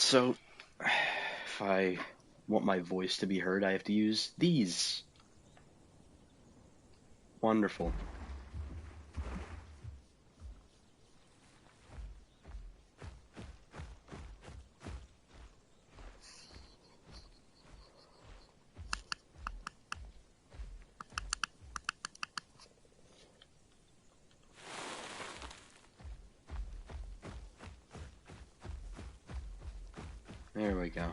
So, if I want my voice to be heard, I have to use these. Wonderful. There we go.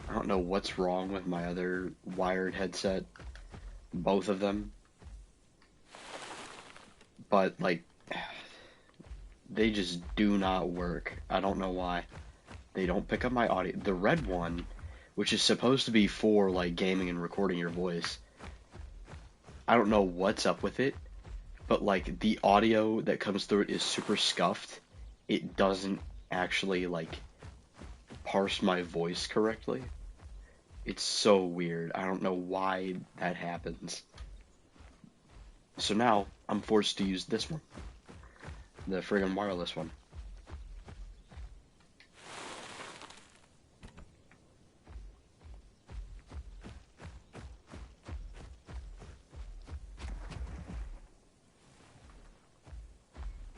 I don't know what's wrong with my other wired headset, both of them, but like they just do not work. I don't know why. They don't pick up my audio. The red one, which is supposed to be for like gaming and recording your voice, I don't know what's up with it, but like the audio that comes through it is super scuffed. It doesn't actually like parse my voice correctly. It's so weird. I don't know why that happens. So now I'm forced to use this one, the friggin' wireless one.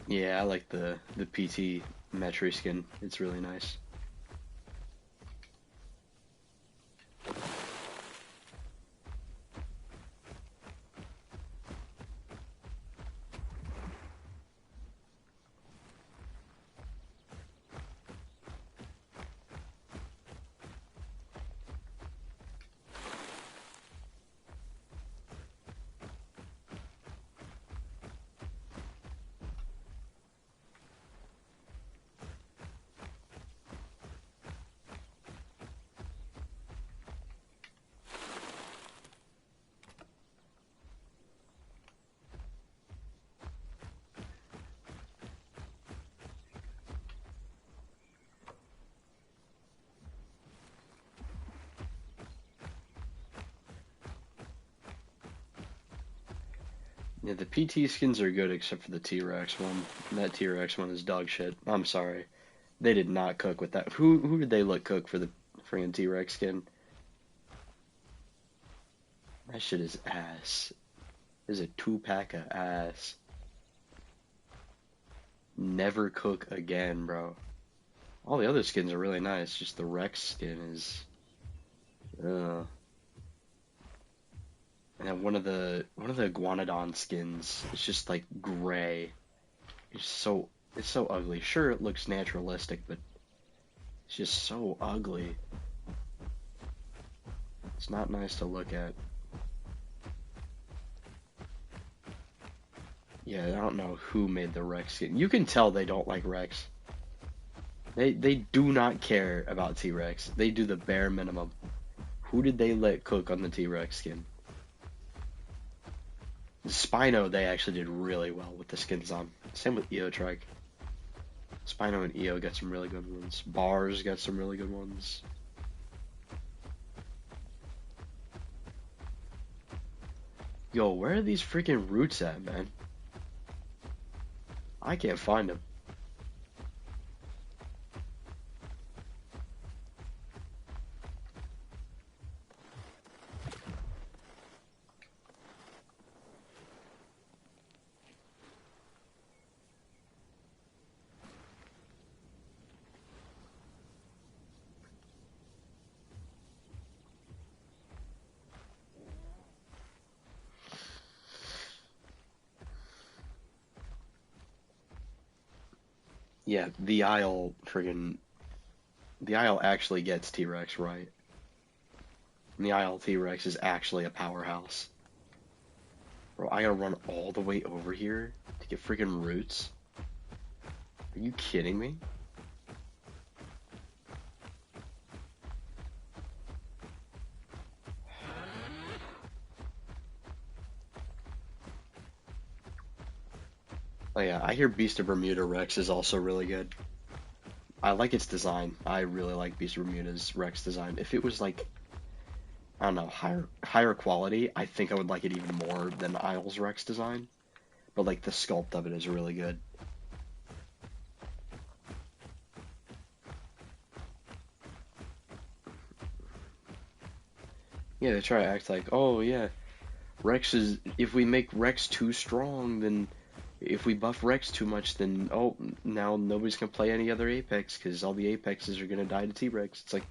Yeah, I like the PT Metri skin. It's really nice. Yeah, the PT skins are good except for the T-Rex one. That T-Rex one is dog shit. I'm sorry. They did not cook with that. Who did they let cook for the friggin' T-Rex skin? That shit is ass. Is a 2-pack of ass. Never cook again, bro. All the other skins are really nice. Just the Rex skin is, uh. And then one of the Iguanodon skins is just like gray. It's so ugly. Sure, it looks naturalistic, but it's just so ugly. It's not nice to look at. Yeah, I don't know who made the Rex skin. You can tell they don't like Rex. They do not care about T-Rex. They do the bare minimum. Who did they let cook on the T-Rex skin? The Spino, they actually did really well with the skins on. Same with Eotrike. Spino and EO got some really good ones. Bars got some really good ones. Yo, where are these freaking roots at, man? I can't find them. Yeah, the Isle actually gets T-Rex right. And the Isle T-Rex is actually a powerhouse. Bro, I gotta run all the way over here to get freaking roots. Are you kidding me? Yeah, I hear Beast of Bermuda Rex is also really good. I like its design. I really like Beast of Bermuda's Rex design. If it was like, I don't know, higher quality, I think I would like it even more than Isle's Rex design. But like the sculpt of it is really good. Yeah, they try to act like, oh yeah, Rex is, if we make Rex too strong, then if we buff Rex too much, then oh, now nobody's gonna play any other Apex because all the Apexes are gonna die to T-Rex. It's like,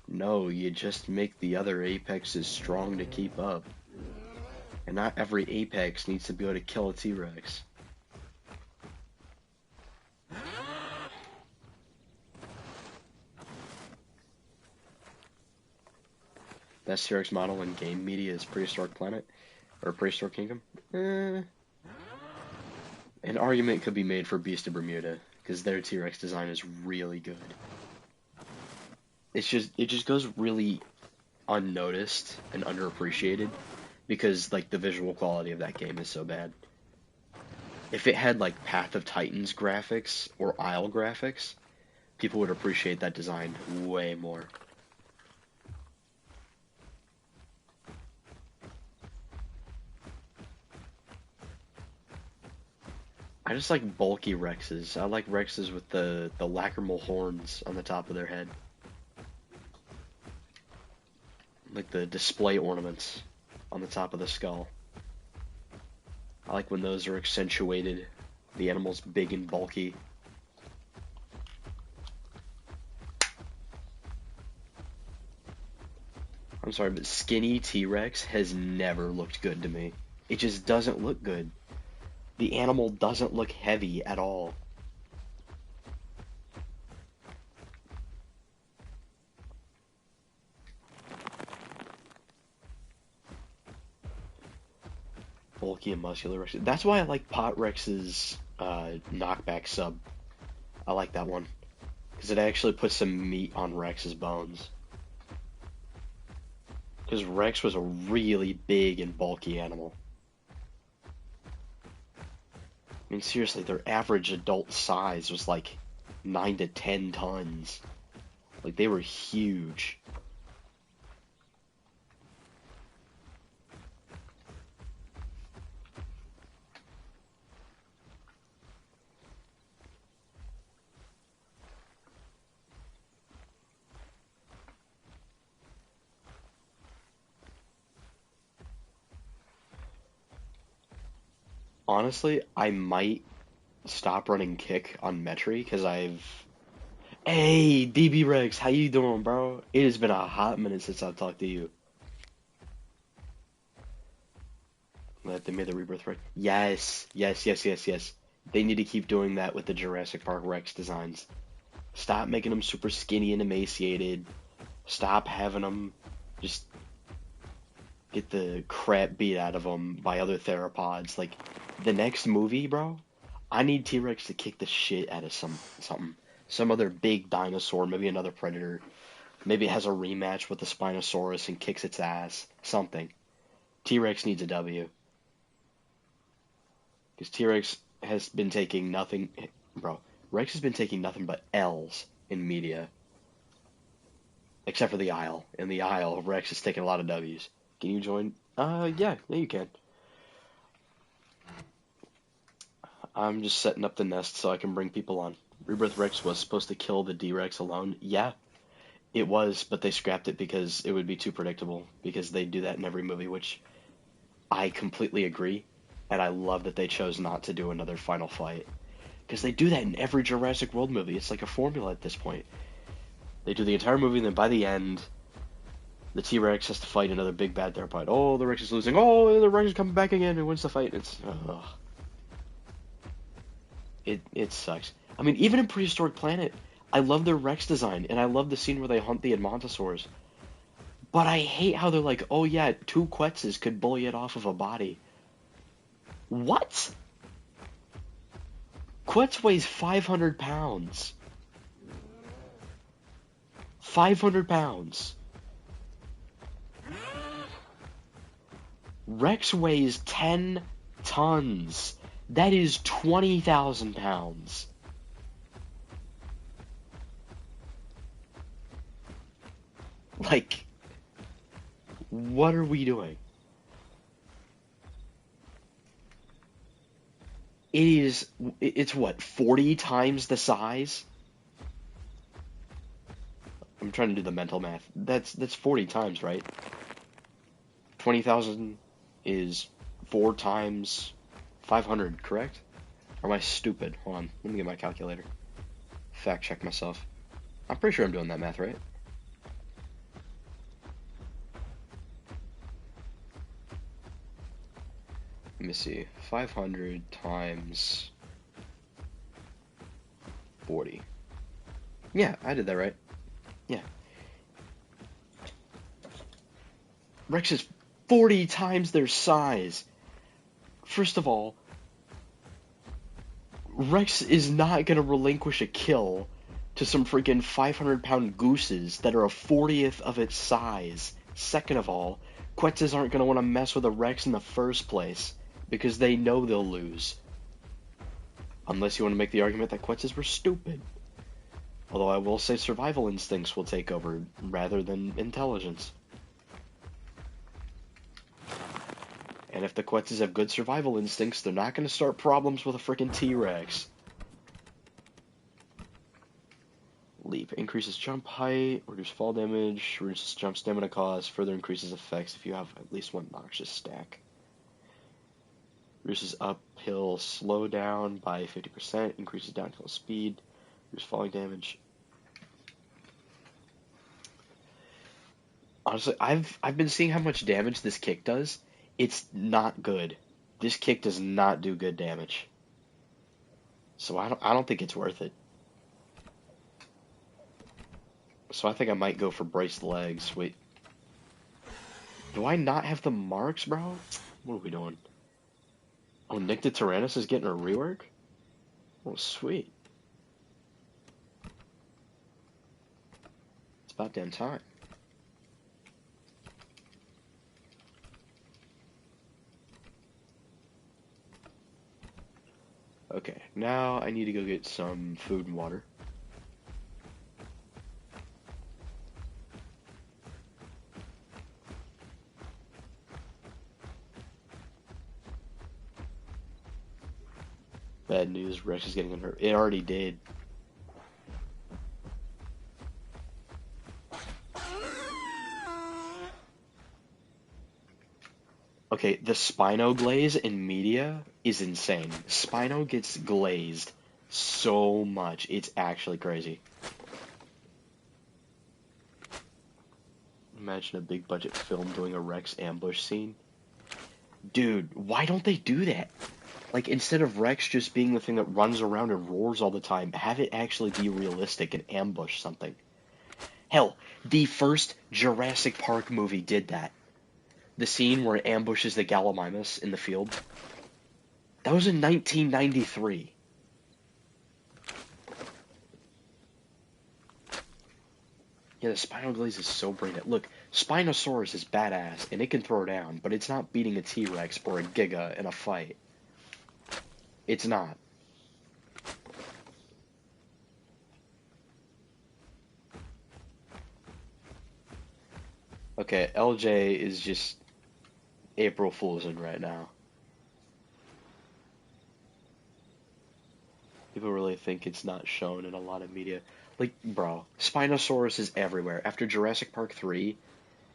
no, you just make the other Apexes strong to keep up. And not every Apex needs to be able to kill a T-Rex. Best T-Rex model in game media is Prehistoric Planet, or Prehistoric Kingdom. An argument could be made for Beast of Bermuda, because their T-Rex design is really good. It just goes really unnoticed and underappreciated, because like the visual quality of that game is so bad. If it had like Path of Titans graphics or Isle graphics, people would appreciate that design way more. I just like bulky Rexes. I like Rexes with the lacrimal horns on the top of their head. Like the display ornaments on the top of the skull. I like when those are accentuated. The animal's big and bulky. I'm sorry, but skinny T-Rex has never looked good to me. It just doesn't look good. The animal doesn't look heavy at all. Bulky and muscular Rex. That's why I like Pot Rex's knockback sub. I like that one. Because it actually puts some meat on Rex's bones. Because Rex was a really big and bulky animal. I mean, seriously, their average adult size was like 9 to 10 tons. Like, they were huge. Honestly, I might stop running kick on Metri because I've. Hey, DB Rex, how you doing, bro? It has been a hot minute since I've talked to you. That they made the rebirth right. Yes, yes, yes, yes, yes. They need to keep doing that with the Jurassic Park Rex designs. Stop making them super skinny and emaciated. Stop having them just get the crap beat out of them by other theropods. Like, the next movie, bro, I need T-Rex to kick the shit out of something. Some other big dinosaur, maybe another predator. Maybe it has a rematch with the Spinosaurus and kicks its ass. Something. T-Rex needs a W. Because T-Rex has been taking nothing... Bro, Rex has been taking nothing but L's in media. Except for the Isle. In the Isle, Rex is taking a lot of W's. Can you join? Yeah, you can. I'm just setting up the nest so I can bring people on. Rebirth Rex was supposed to kill the D-Rex alone. Yeah, it was, but they scrapped it because it would be too predictable. Because they do that in every movie, which I completely agree. And I love that they chose not to do another final fight. Because they do that in every Jurassic World movie. It's like a formula at this point. They do the entire movie, and then by the end, the T-Rex has to fight another big bad theropod. Oh, the Rex is losing. Oh, the Rex is coming back again and wins the fight. It's... It sucks. I mean, even in Prehistoric Planet, I love their Rex design, and I love the scene where they hunt the Edmontosaurs. But I hate how they're like, oh yeah, 2 Quetzes could bully it off of a body. What? Quetz weighs 500 pounds. 500 pounds. Rex weighs 10 tons. That is 20,000 pounds. Like, what are we doing? It's what, 40 times the size? I'm trying to do the mental math. That's 40 times, right? 20,000 is 4 times 500, correct? Or am I stupid? Hold on, let me get my calculator. Fact check myself. I'm pretty sure I'm doing that math right. Let me see. 500 times 40. Yeah, I did that right. Yeah. Rex is 40 times their size. First of all, Rex is not going to relinquish a kill to some freaking 500-pound gooses that are a 40th of its size. Second of all, Quetzes aren't going to want to mess with a Rex in the first place because they know they'll lose. Unless you want to make the argument that Quetzes were stupid. Although I will say survival instincts will take over rather than intelligence. And if the Quetzes have good survival instincts, they're not going to start problems with a freaking T-Rex. Leap. Increases jump height, reduce fall damage, reduces jump stamina cost, further increases effects if you have at least one noxious stack. Reduces uphill slowdown by 50%, increases downhill speed, reduces falling damage. Honestly, I've been seeing how much damage this kick does. It's not good. This kick does not do good damage. So I don't think it's worth it. So I think I might go for braced legs. Wait. Do I not have the marks, bro? What are we doing? Oh, Nick the Tyrannus is getting a rework? Oh, sweet. It's about damn time. Okay, now I need to go get some food and water. Bad news, Rex is getting hurt. It already did. Okay, the Spino glaze in media is insane. Spino gets glazed so much. It's actually crazy. Imagine a big budget film doing a Rex ambush scene. Dude, why don't they do that? Like, instead of Rex just being the thing that runs around and roars all the time, have it actually be realistic and ambush something. Hell, the first Jurassic Park movie did that. The scene where it ambushes the Gallimimus in the field. That was in 1993. Yeah, the Spino Glaze is so brain dead. Look, Spinosaurus is badass, and it can throw down, but it's not beating a T-Rex or a Giga in a fight. It's not. Okay, LJ is just April Foolsing right now. People really think it's not shown in a lot of media. Like, bro, Spinosaurus is everywhere. After Jurassic Park 3,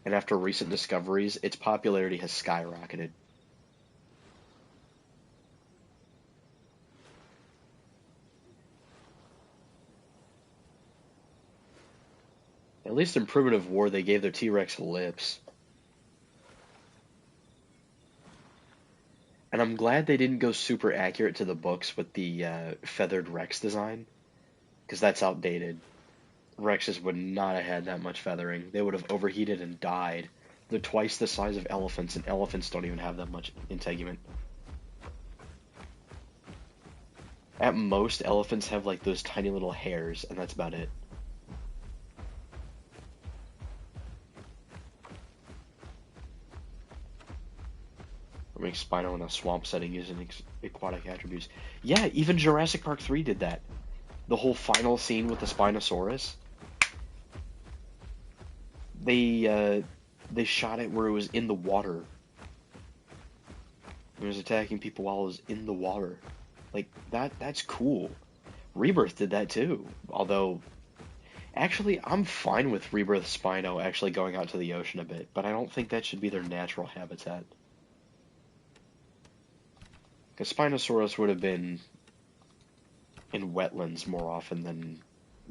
and after recent discoveries, its popularity has skyrocketed. At least in Primitive War, they gave their T-Rex lips. And I'm glad they didn't go super accurate to the books with the feathered Rex design, because that's outdated. Rexes would not have had that much feathering. They would have overheated and died. They're twice the size of elephants, and elephants don't even have that much integument. At most, elephants have like those tiny little hairs, and that's about it. I mean, like Spino in a swamp setting using aquatic attributes. Yeah, even Jurassic Park 3 did that. The whole final scene with the Spinosaurus. They shot it where it was in the water. It was attacking people while it was in the water. Like that's cool. Rebirth did that too. Although actually I'm fine with Rebirth Spino actually going out to the ocean a bit, but I don't think that should be their natural habitat. Because Spinosaurus would have been in wetlands more often than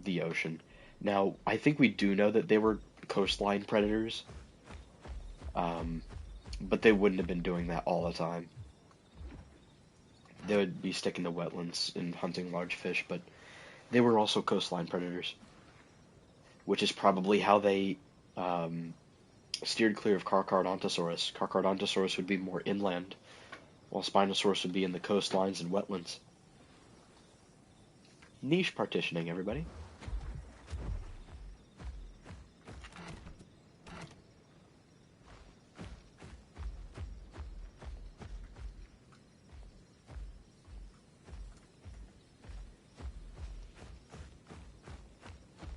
the ocean. Now, I think we do know that they were coastline predators, but they wouldn't have been doing that all the time. They would be sticking to wetlands and hunting large fish, but they were also coastline predators, which is probably how they steered clear of Carcharodontosaurus. Carcharodontosaurus would be more inland, while Spinosaurus would be in the coastlines and wetlands. Niche partitioning, everybody.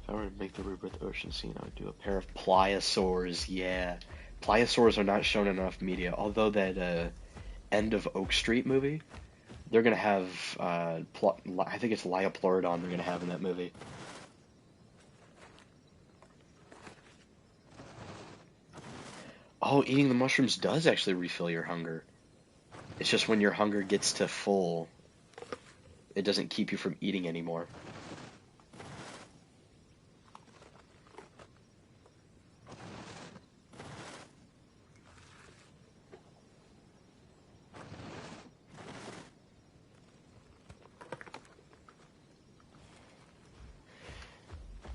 If I were to make the Rebirth Ocean scene, I would do a pair of pliosaurs. Yeah. Pliosaurs are not shown in enough media, although that End of Oak Street movie, they're going to have, I think it's Liopleurodon they're going to have in that movie. Oh, eating the mushrooms does actually refill your hunger. It's just when your hunger gets to full, it doesn't keep you from eating anymore.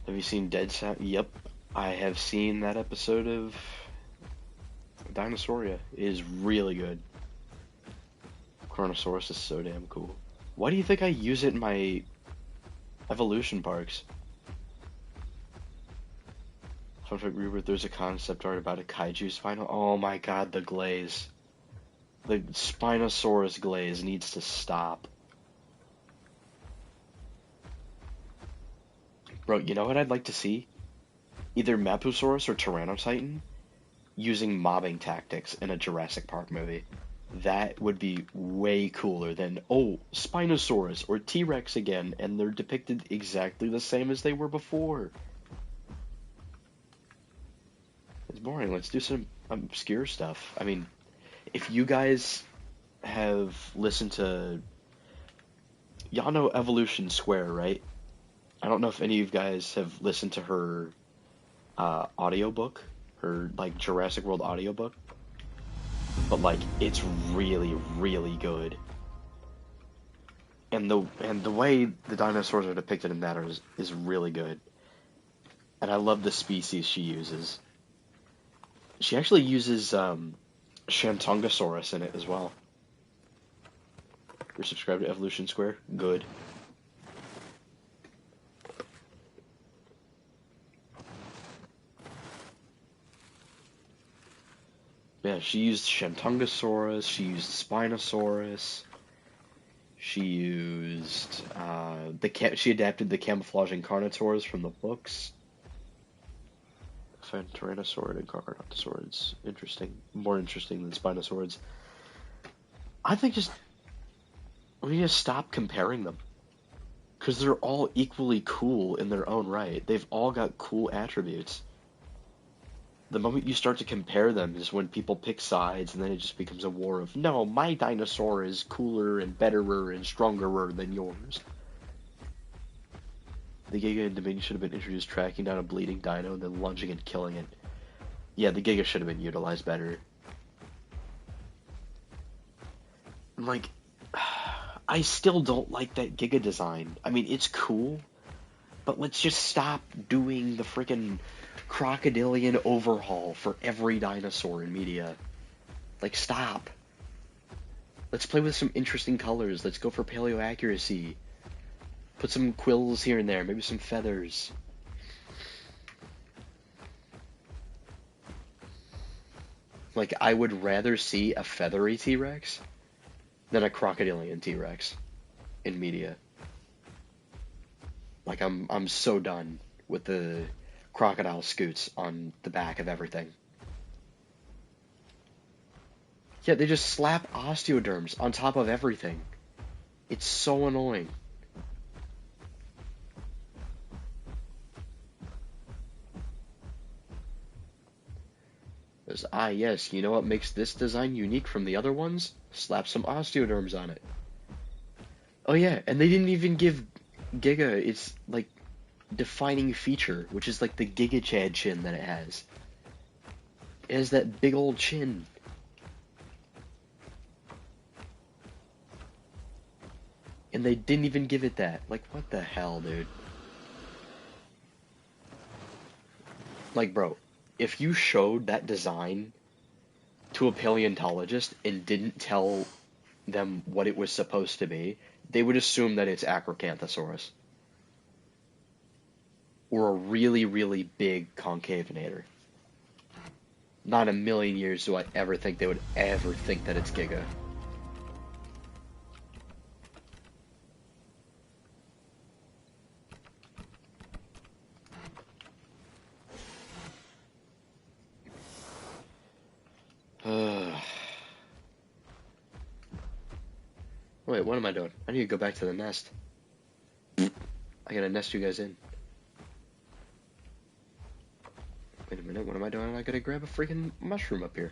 Have you seen Dead Sound? Yep, I have seen that episode of Dinosauria. It is really good. Chronosaurus is so damn cool. Why do you think I use it in my evolution parks? Fun fact, Rebirth, there's a concept art about a kaiju spino. Oh my god, the glaze. The Spinosaurus glaze needs to stop. Bro, you know what I'd like to see? Either Mapusaurus or Tyrannotitan using mobbing tactics in a Jurassic Park movie. That would be way cooler than, oh, Spinosaurus or T-Rex again, and they're depicted exactly the same as they were before. It's boring. Let's do some obscure stuff. I mean, if you guys have listened to... Y'all know Evolution Square, right? I don't know if any of you guys have listened to her audiobook, her like Jurassic World audiobook, but like it's really, really good. And the way the dinosaurs are depicted in that is really good. And I love the species she uses. She actually uses Shantungosaurus in it as well. You're subscribed to Evolution Square? Good. Yeah, she used Shantungosaurus, she used Spinosaurus, she used she adapted the camouflaging Carnotaurs from the books. I find Tyrannosaurid and Carcharodontosaurids interesting, more interesting than Spinosaurids. I think we need to stop comparing them, because they're all equally cool in their own right. They've all got cool attributes. The moment you start to compare them is when people pick sides, and then it just becomes a war of, no, my dinosaur is cooler and betterer and strongerer than yours. The Giga and Dominion should have been introduced tracking down a bleeding dino and then lunging and killing it. Yeah, the Giga should have been utilized better. Like, I still don't like that Giga design. I mean, it's cool, but let's just stop doing the freaking crocodilian overhaul for every dinosaur in media. Like, stop. Let's play with some interesting colors. Let's go for paleo accuracy. Put some quills here and there, maybe some feathers. Like, I would rather see a feathery T-Rex than a crocodilian T-Rex in media. Like, I'm so done with the crocodile scoots on the back of everything. Yeah, they just slap osteoderms on top of everything. It's so annoying. Yes, you know what makes this design unique from the other ones? Slap some osteoderms on it. Oh yeah, and they didn't even give Giga its, like, defining feature, which is like the Giga Chad chin that it has. It has that big old chin. And they didn't even give it that. Like, what the hell, dude? Like, bro, if you showed that design to a paleontologist and didn't tell them what it was supposed to be, they would assume that it's Acrocanthosaurus. Or a really, really big concavenator. Not a million years do I ever think they would ever think that it's Giga. Wait, what am I doing? I need to go back to the nest. I gotta nest you guys in. Wait a minute, what am I doing? I gotta grab a freaking mushroom up here.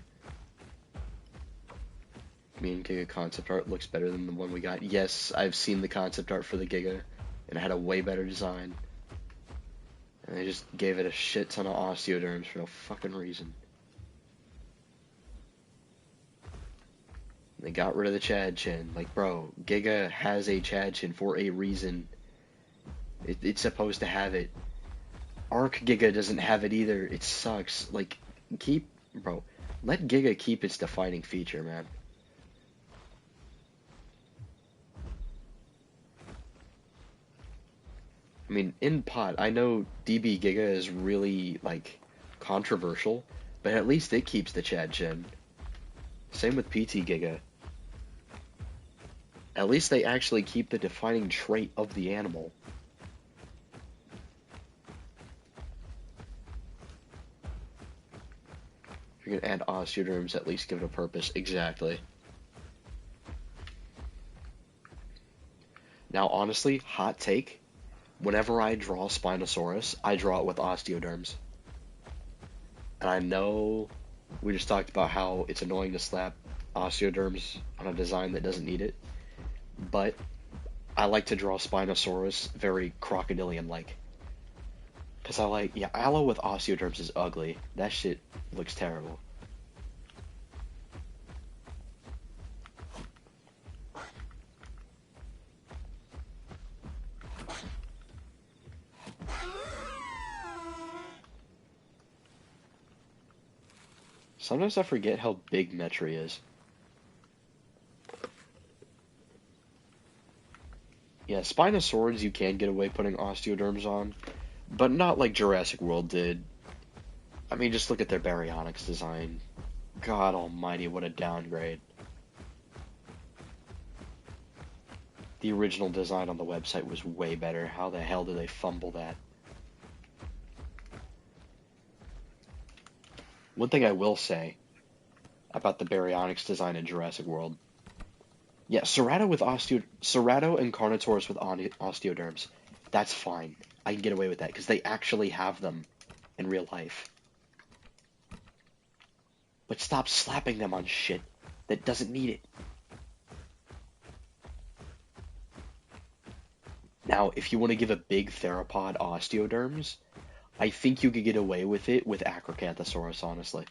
Me and Giga concept art looks better than the one we got. Yes, I've seen the concept art for the Giga, and it had a way better design. And they just gave it a shit ton of osteoderms for no fucking reason. They got rid of the Chad chin. Like, bro, Giga has a Chad chin for a reason. It's supposed to have it. Arc Giga doesn't have it either. It sucks. Like, bro, let Giga keep its defining feature, man. I mean, in pot, I know DB Giga is really, like, controversial, but at least it keeps the Chad chin. Same with PT Giga. At least they actually keep the defining trait of the animal. If you're gonna add osteoderms, at least give it a purpose. Exactly. Now, honestly, hot take. Whenever I draw Spinosaurus, I draw it with osteoderms. And I know we just talked about how it's annoying to slap osteoderms on a design that doesn't need it, but I like to draw Spinosaurus very crocodilian-like. Because aloe with osteoderms is ugly. That shit looks terrible. Sometimes I forget how big Metri is. Yeah, Spinosaurs you can get away putting osteoderms on, but not like Jurassic World did. I mean, just look at their baryonyx design. God almighty, what a downgrade. The original design on the website was way better. How the hell did they fumble that? One thing I will say about the baryonyx design in Jurassic World. Yeah, Cerrato and Carnotaurus with osteoderms. That's fine. I can get away with that because they actually have them in real life. But stop slapping them on shit that doesn't need it. Now, if you want to give a big theropod osteoderms, I think you could get away with it with Acrocanthosaurus, honestly.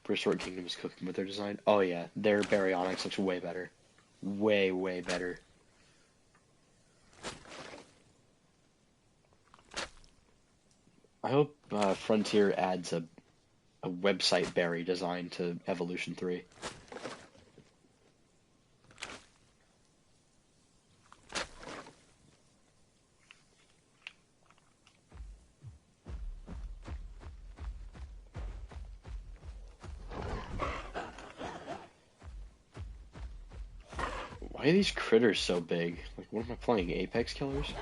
Prehistoric Kingdom is cooking with their design. Oh yeah, their baryonyx looks way better. Way, way better. I hope Frontier adds a website berry design to Evolution 3. Why are these critters so big? Like, what am I playing? Apex Killers?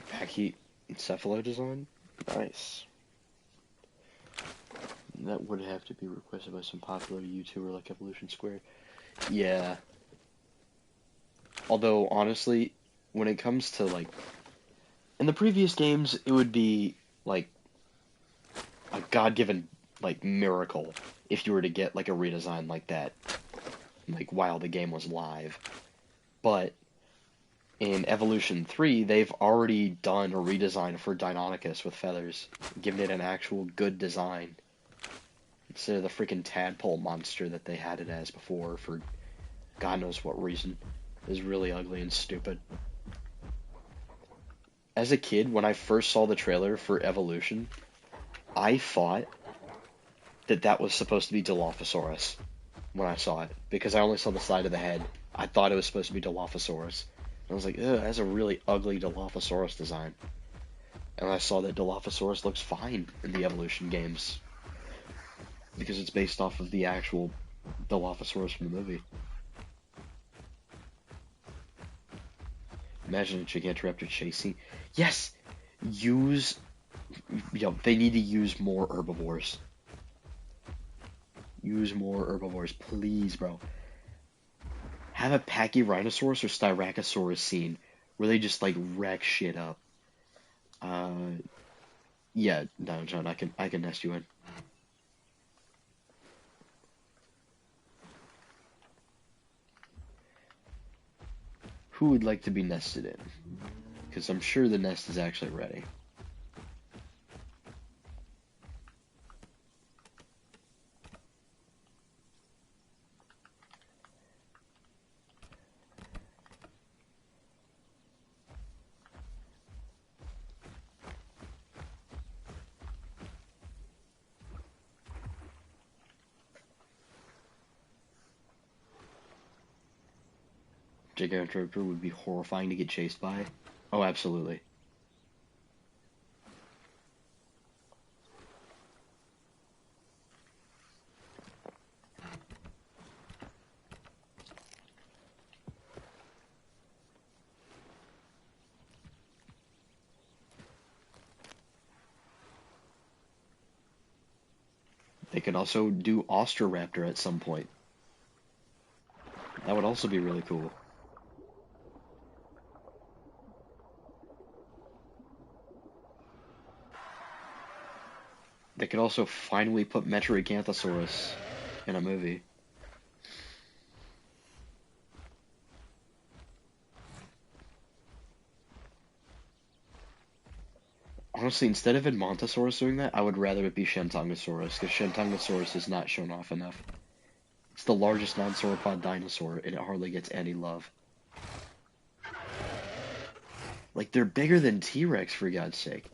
Packy Encephalo design? Nice. That would have to be requested by some popular YouTuber like Evolution Squared. Yeah. Although, honestly, when it comes to, like, in the previous games, it would be, like, a God-given, like, miracle if you were to get, like, a redesign like that, like, while the game was live. But in Evolution 3, they've already done a redesign for Deinonychus with feathers, giving it an actual good design, instead of the freaking tadpole monster that they had it as before for God knows what reason. It was really ugly and stupid. As a kid, when I first saw the trailer for Evolution, I thought that that was supposed to be Dilophosaurus when I saw it, because I only saw the side of the head. I thought it was supposed to be Dilophosaurus. And I was like, ugh, that's a really ugly Dilophosaurus design. And I saw that Dilophosaurus looks fine in the Evolution games, because it's based off of the actual Dilophosaurus from the movie. Imagine a Gigantoraptor chasing. Yes! Use... they need to use more herbivores. Use more herbivores, please, bro. Have a Pachyrhinosaurus or Styracosaurus scene where they just, like, wreck shit up. Yeah, no, John, I can nest you in. Who would like to be nested in? Because I'm sure the nest is actually ready. Gigantoraptor would be horrifying to get chased by. Oh, absolutely. They could also do Ostroraptor at some point. That would also be really cool. They could also finally put Metri in a movie. Honestly, instead of Edmontosaurus doing that, I would rather it be Shentongosaurus, because Shentongosaurus is not shown off enough. It's the largest non-sauropod dinosaur, and it hardly gets any love. Like, they're bigger than T-Rex, for God's sake.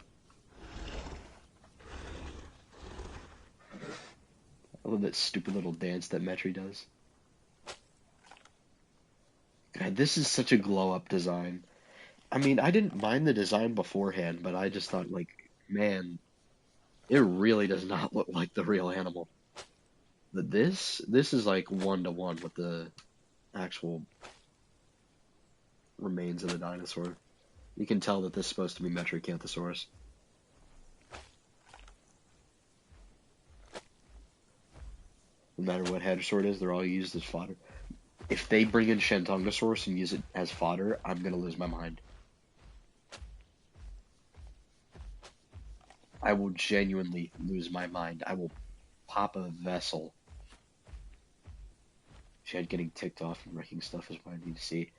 I love that stupid little dance that Metri does. God, this is such a glow-up design. I mean, I didn't mind the design beforehand, but I just thought, like, man, it really does not look like the real animal. But this is like 1-to-1 with the actual remains of the dinosaur. You can tell that this is supposed to be Metriacanthosaurus. No matter what hadrosaur it is, they're all used as fodder. If they bring in Shentongosaurus and use it as fodder, I'm gonna lose my mind. I will genuinely lose my mind. I will pop a vessel. Chad getting ticked off and wrecking stuff is what I need to see.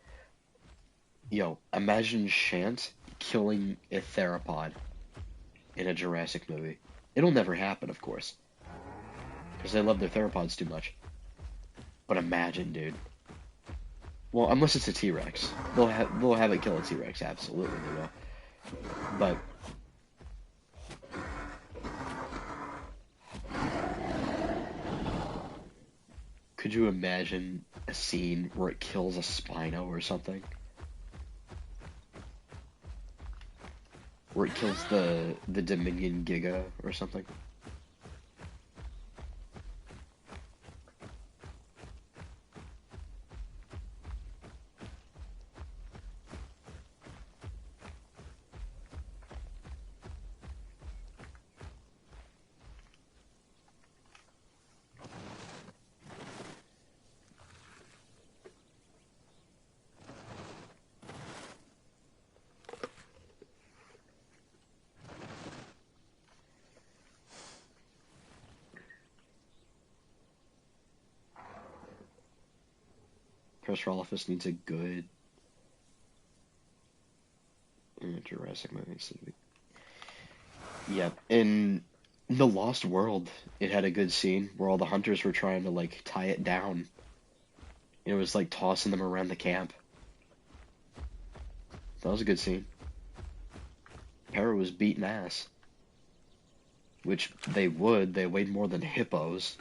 Yo, imagine Shant killing a theropod in a Jurassic movie. It'll never happen, of course. because they love their theropods too much. But imagine, dude. Well, unless it's a T-Rex, they'll have it kill a T-Rex. Absolutely, they will. But could you imagine a scene where it kills a Spino or something? Where it kills the Dominion Giga or something? Parasaurolophus needs a good Jurassic movie. Yep. In The Lost World, it had a good scene where all the hunters were trying to like tie it down. It was like tossing them around the camp. That was a good scene. Para was beating ass. Which they would. They weighed more than hippos.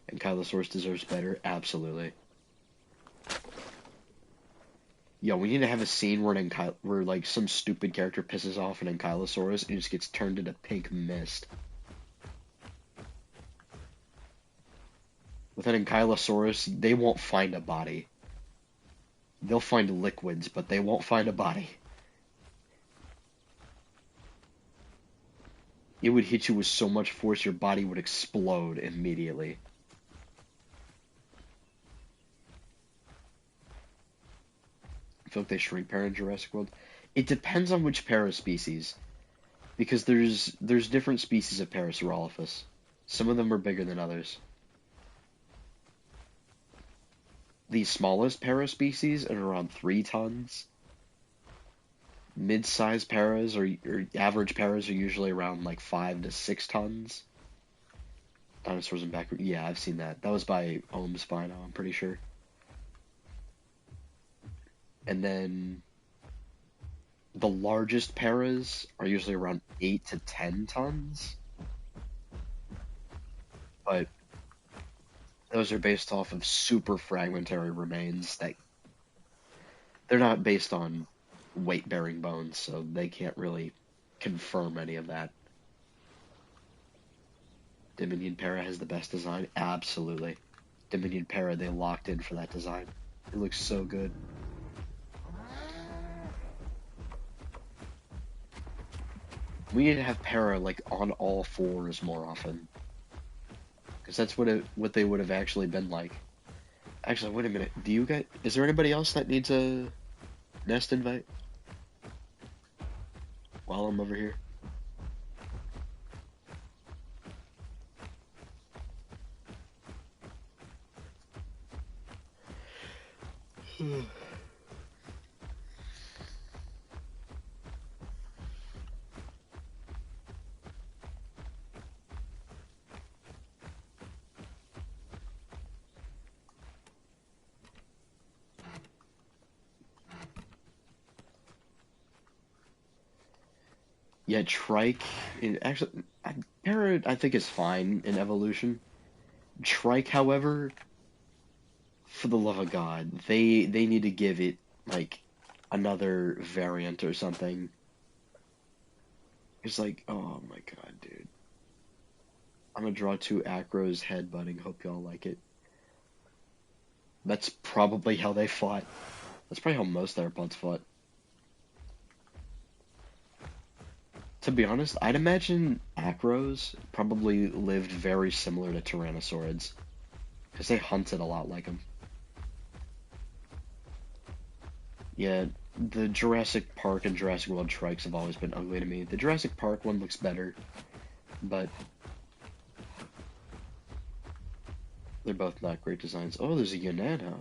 And Kylosaurus deserves better. Absolutely. Yo, we need to have a scene where like some stupid character pisses off an Ankylosaurus and just gets turned into pink mist. With an Ankylosaurus, they won't find a body. They'll find liquids, but they won't find a body. It would hit you with so much force your body would explode immediately. I feel like they shrink para in Jurassic World. It depends on which para species. Because there's different species of Parasaurolophus. Some of them are bigger than others. The smallest para species are around 3 tons. Mid-sized paras or average paras are usually around like 5 to 6 tons. Dinosaurs and backward. Yeah, I've seen that. That was by Spino, I'm pretty sure. And then the largest paras are usually around 8 to 10 tons. But those are based off of super fragmentary remains that they're not based on weight-bearing bones, so they can't really confirm any of that. Dominion Para has the best design? Absolutely. Dominion Para, they locked in for that design. It looks so good. We need to have Para like on all 4s more often. Because that's what they would have actually been like. Actually, wait a minute. Is there anybody else that needs a nest invite? While I'm over here. Yeah, Trike. Actually, Para I think is fine in evolution. Trike, however, for the love of God, they need to give it like another variant or something. It's like, oh my God, dude. I'm gonna draw 2 acros headbutting. Hope y'all like it. That's probably how they fought. That's probably how most theropods fought. To be honest, I'd imagine acros probably lived very similar to tyrannosaurids. Because they hunted a lot like them. Yeah, the Jurassic Park and Jurassic World trikes have always been ugly to me. The Jurassic Park one looks better, but they're both not great designs. Oh, there's a Yunano.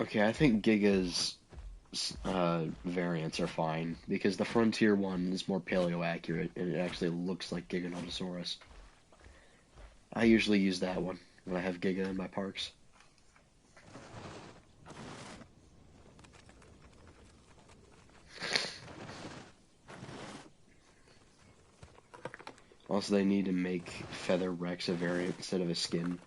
Okay, I think Giga's variants are fine because the Frontier one is more paleo accurate and it actually looks like Giganotosaurus. I usually use that one when I have Giga in my parks. Also, they need to make Feather Rex a variant instead of a skin.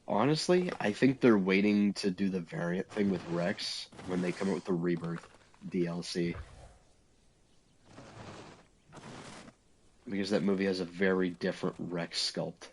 Honestly, I think they're waiting to do the variant thing with Rex when they come out with the Rebirth DLC. Because that movie has a very different Rex sculpt.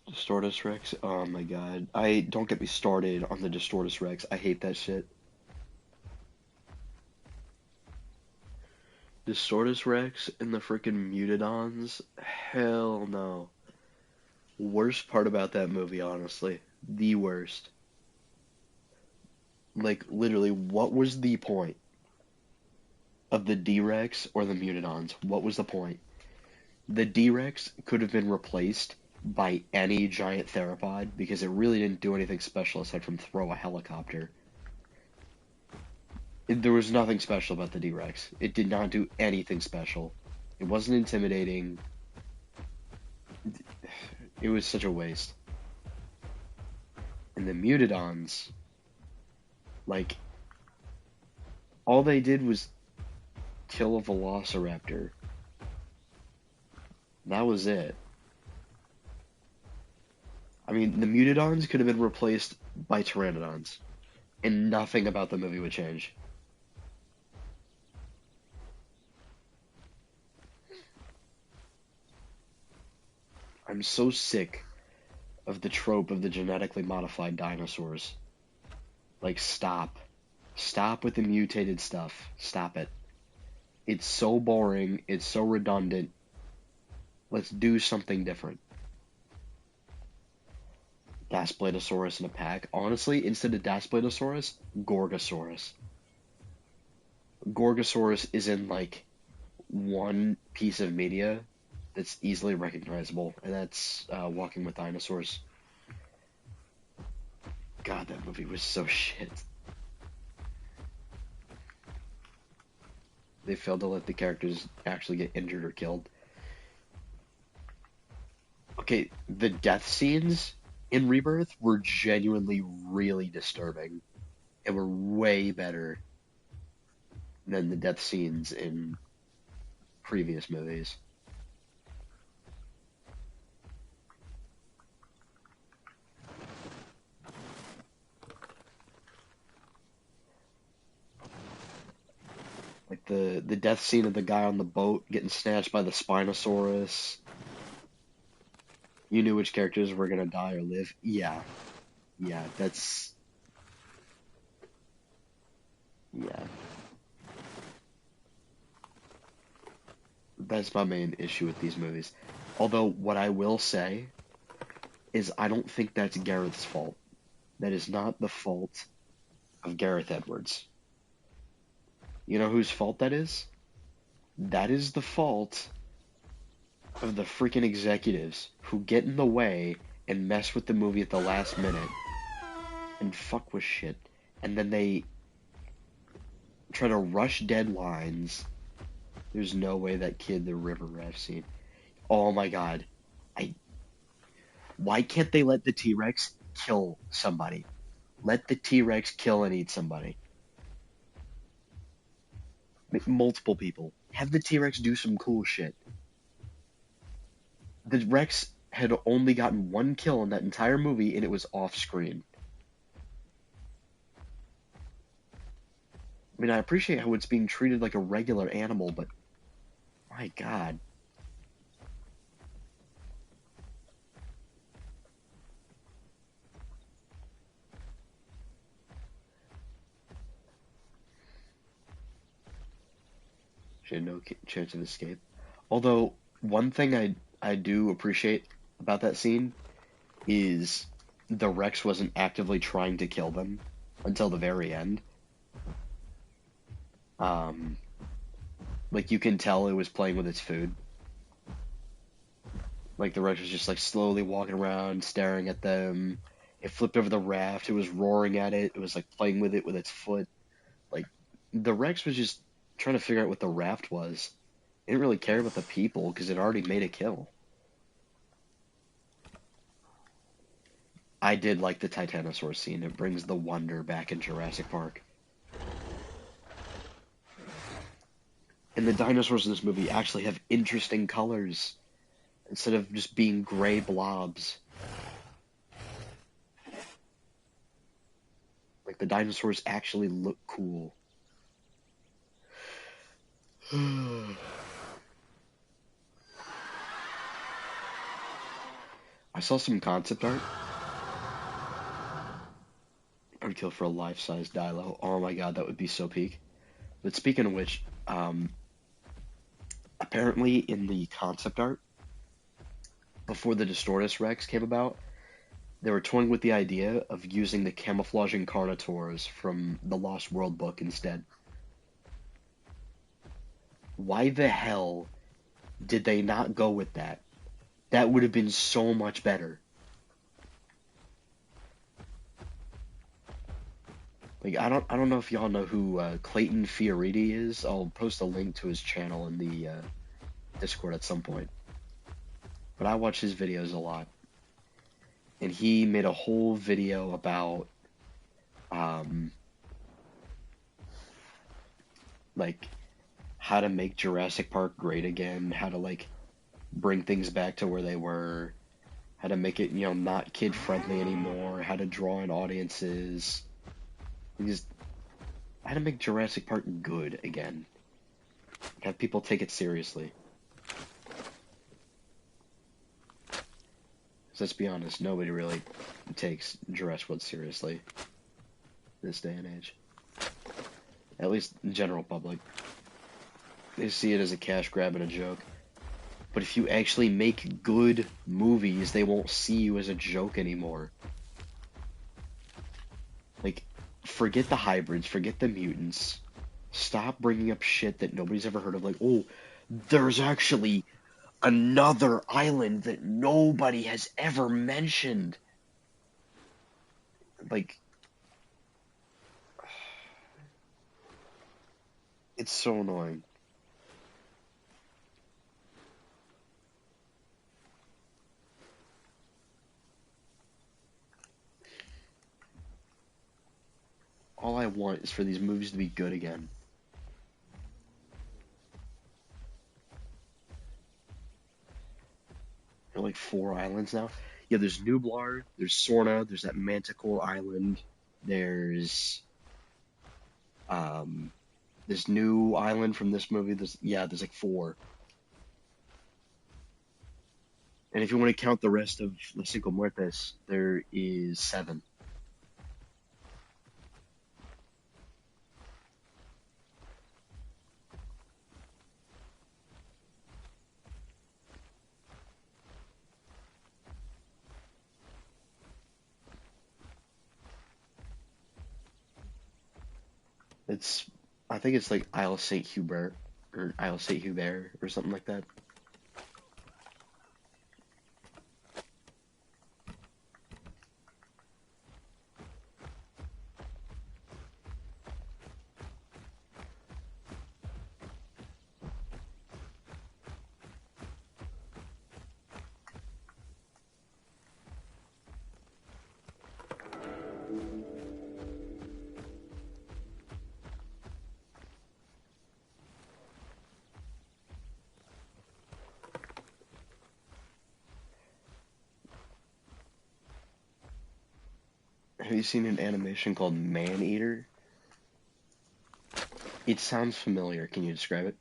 Distortus Rex? Oh my god. Don't get me started on the Distortus Rex. I hate that shit. Distortus Rex and the freaking Mutadons? Hell no. Worst part about that movie, honestly. The worst. Like, literally, what was the point of the D-Rex or the Mutadons? What was the point? The D-Rex could have been replaced by any giant theropod because it really didn't do anything special aside from throw a helicopter. There was nothing special about the D-Rex. It did not do anything special. It wasn't intimidating. It was such a waste. And the Mutadons, like, all they did was kill a Velociraptor. That was it. I mean, the Mutadons could have been replaced by Pteranodons, and nothing about the movie would change. I'm so sick of the trope of the genetically modified dinosaurs. Like, stop. Stop with the mutated stuff. Stop it. It's so boring. It's so redundant. Let's do something different. Daspletosaurus in a pack. Honestly, instead of Daspletosaurus, Gorgosaurus. Gorgosaurus is in, like, one piece of media that's easily recognizable, and that's Walking with Dinosaurs. God, that movie was so shit. They failed to let the characters actually get injured or killed. Okay, the death scenes in Rebirth were genuinely really disturbing and were way better than the death scenes in previous movies. Like the death scene of the guy on the boat getting snatched by the Spinosaurus. You knew which characters were gonna die or live. Yeah. Yeah, that's... Yeah. That's my main issue with these movies. Although, what I will say is I don't think that's Gareth's fault. That is not the fault of Gareth Edwards. You know whose fault that is? That is the fault of the freaking executives who get in the way and mess with the movie at the last minute and fuck with shit. And then they try to rush deadlines. There's no way that kid, the river raft scene. Oh my god. Why can't they let the T-Rex kill somebody? Let the T-Rex kill and eat somebody. Multiple people. Have the T-Rex do some cool shit. The Rex had only gotten one kill in that entire movie, and it was off-screen. I mean, I appreciate how it's being treated like a regular animal, but my god. She had no chance of escape. Although, one thing I do appreciate about that scene is the Rex wasn't actively trying to kill them until the very end. Um, like, you can tell it was playing with its food. Like, the Rex was just, like, slowly walking around, staring at them. It flipped over the raft. It was roaring at it. It was, like, playing with it with its foot. Like, the Rex was just trying to figure out what the raft was. It didn't really care about the people because it already made a kill. I did like the Titanosaurus scene. It brings the wonder back in Jurassic Park. And the dinosaurs in this movie actually have interesting colors instead of just being gray blobs. Like, the dinosaurs actually look cool. I saw some concept art. I would kill for a life-size Dilo. Oh my god, that would be so peak. But speaking of which, apparently in the concept art, before the Distortus Rex came about, they were toying with the idea of using the camouflaging Carnotaurs from the Lost World book instead. Why the hell did they not go with that? That would have been so much better. Like, I don't know if y'all know who Clayton Fioriti is. I'll post a link to his channel in the Discord at some point. But I watch his videos a lot. And he made a whole video about like how to make Jurassic Park great again, how to like bring things back to where they were, how to make it, you know, not kid friendly anymore, how to draw in audiences. Just how to make Jurassic Park good again. Have people take it seriously. 'Cause let's be honest, nobody really takes Jurassic World seriously this day and age. At least the general public. They see it as a cash grab and a joke. But if you actually make good movies, they won't see you as a joke anymore. Like, forget the hybrids, forget the mutants. Stop bringing up shit that nobody's ever heard of. Like, oh, there's actually another island that nobody has ever mentioned. Like, it's so annoying. All I want is for these movies to be good again. There are like 4 islands now. Yeah, there's Nublar, there's Sorna, there's that Manticore Island, there's this new island from this movie. There's like 4. And if you want to count the rest of Los Cinco Muertes, there is 7. It's, I think it's like Isle Saint Hubert or Isle Saint Hubert or something like that. Have you seen an animation called Man-Eater? It sounds familiar. Can you describe it?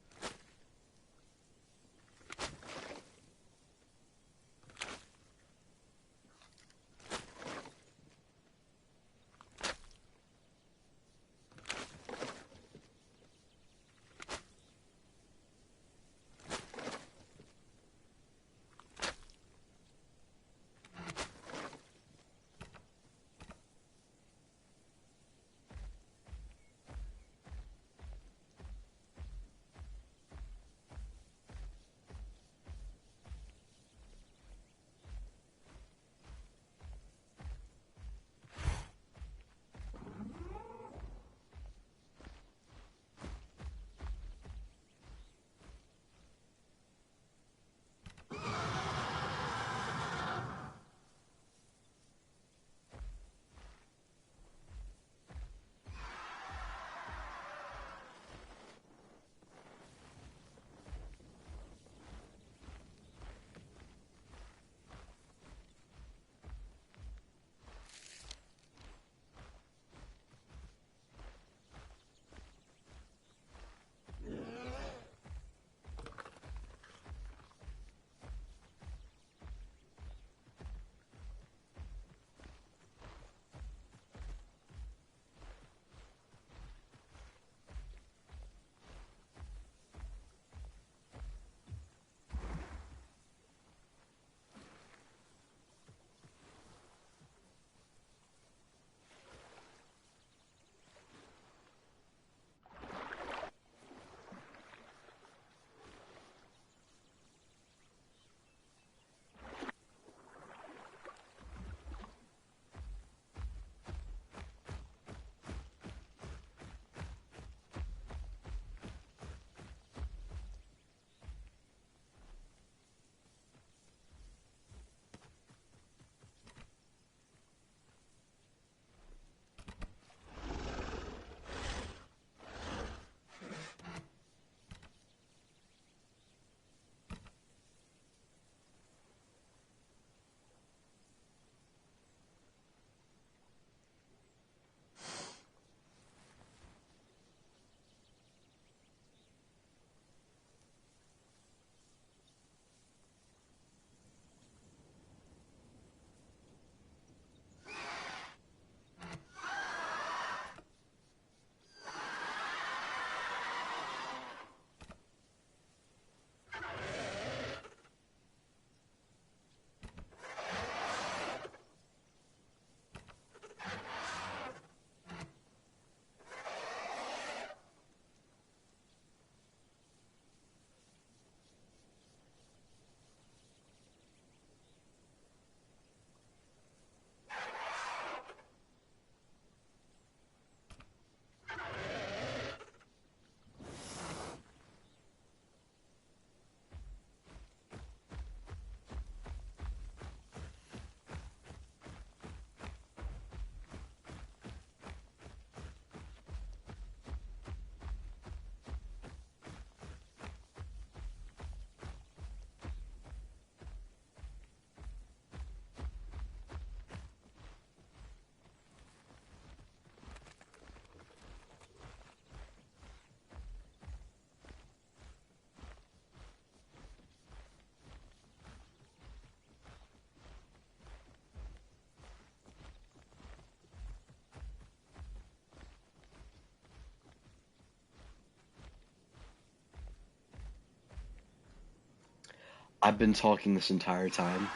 I've been talking this entire time,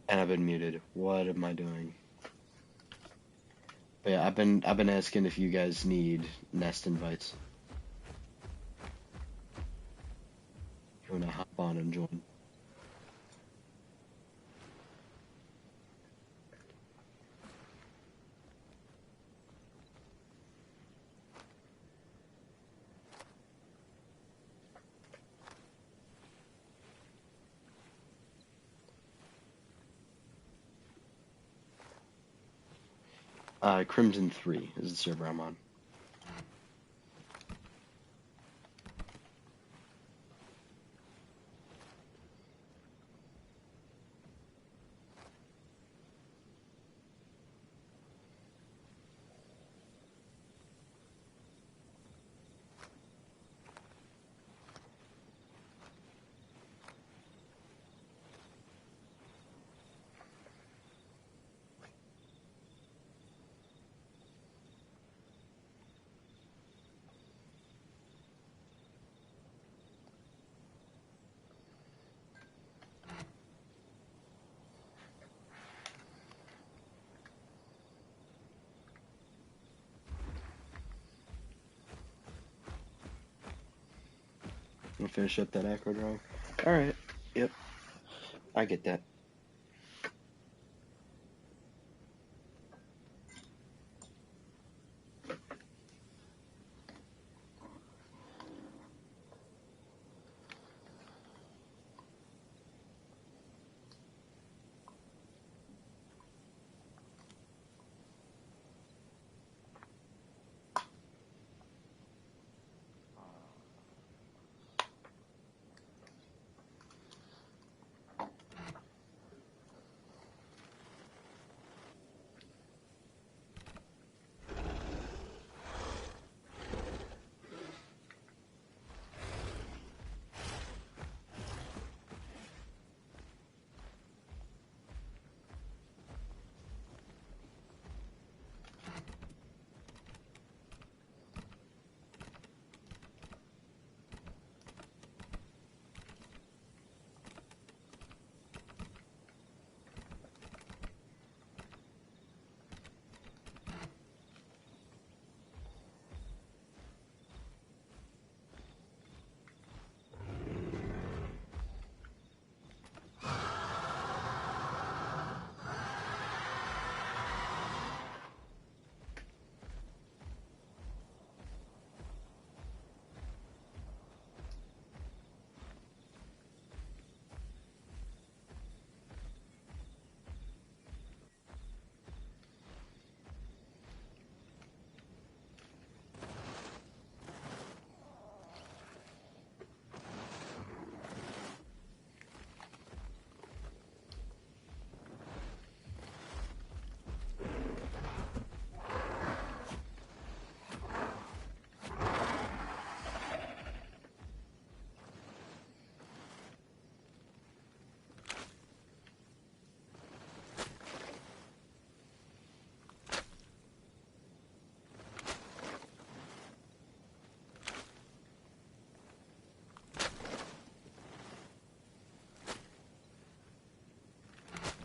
and I've been muted. What am I doing? But yeah, I've been asking if you guys need nest invites. If you wanna hop on and join. Crimson 3 is the server I'm on. Wanna finish up that acro drawing? Alright, yep, I get that.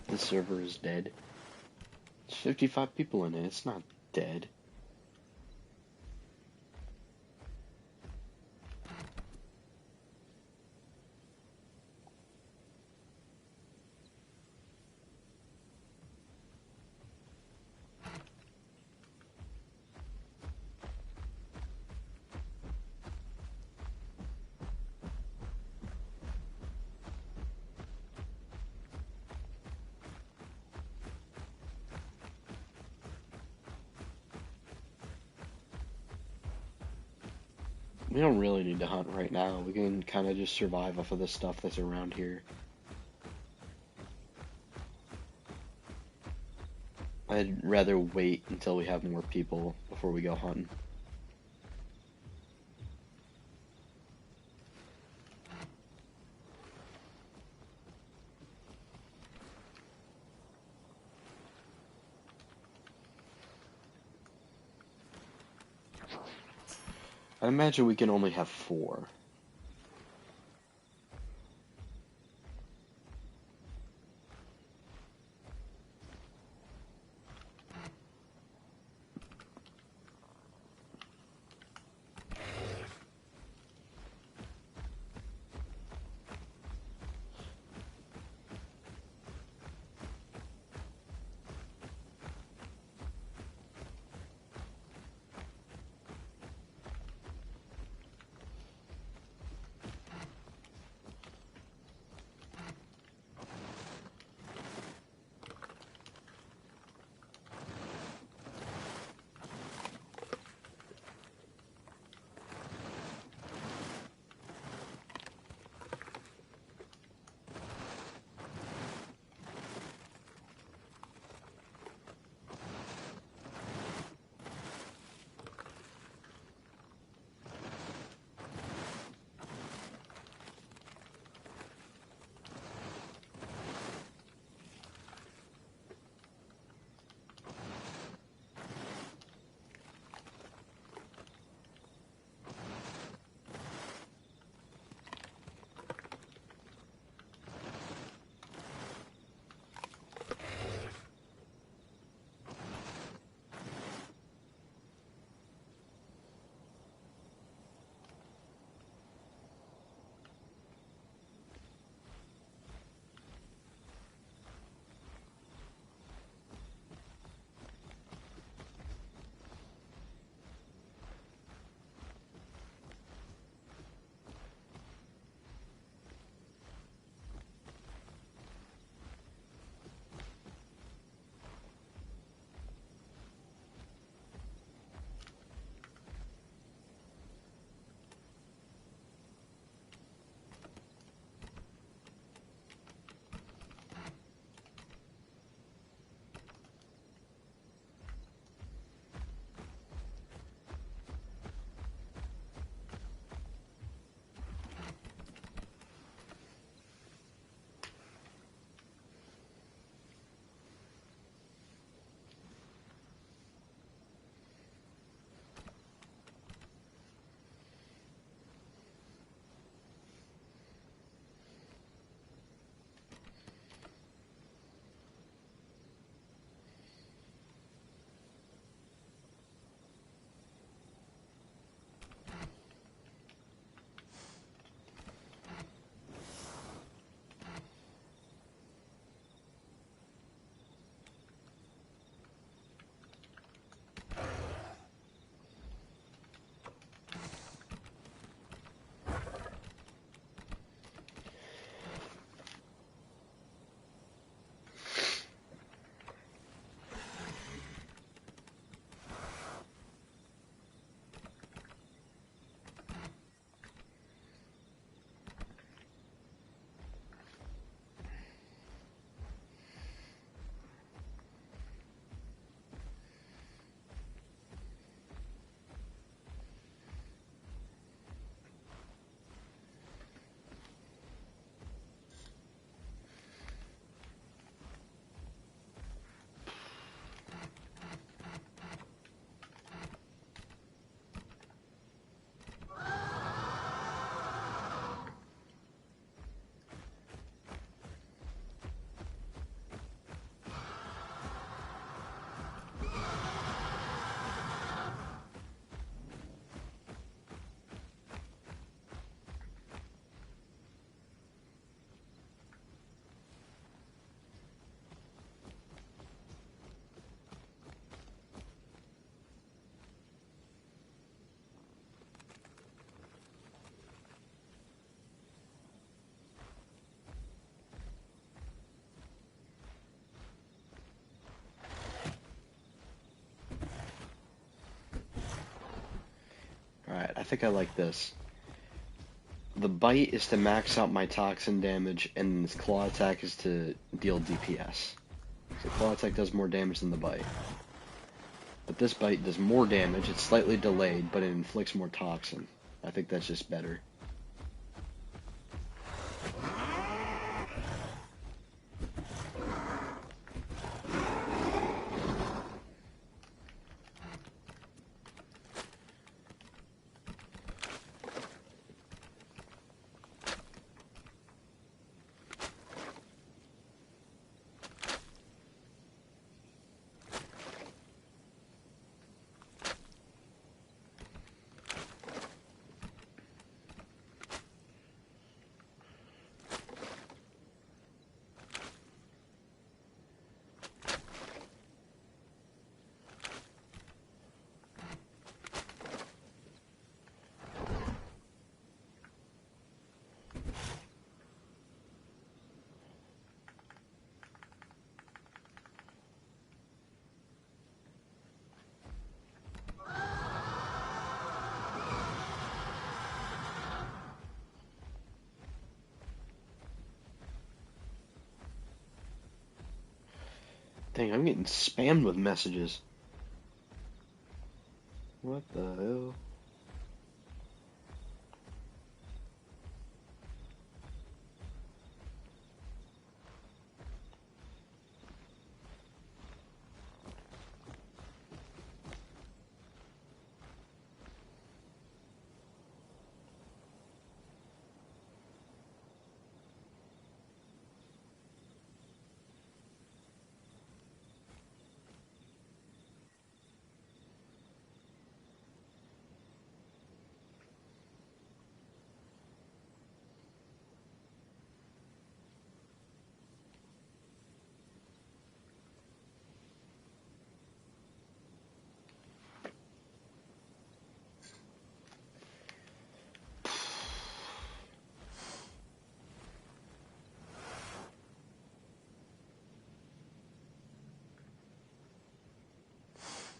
The server is dead. There's 55 people in it, it's not dead. We don't really need to hunt right now. We can kind of just survive off of the stuff that's around here. I'd rather wait until we have more people before we go hunting. I imagine we can only have 4. think I like this. The bite is to max out my toxin damage, and this claw attack is to deal DPS. So claw attack does more damage than the bite. But this bite does more damage, it's slightly delayed, but it inflicts more toxin. I think that's just better. Dang, I'm getting spammed with messages. What the hell?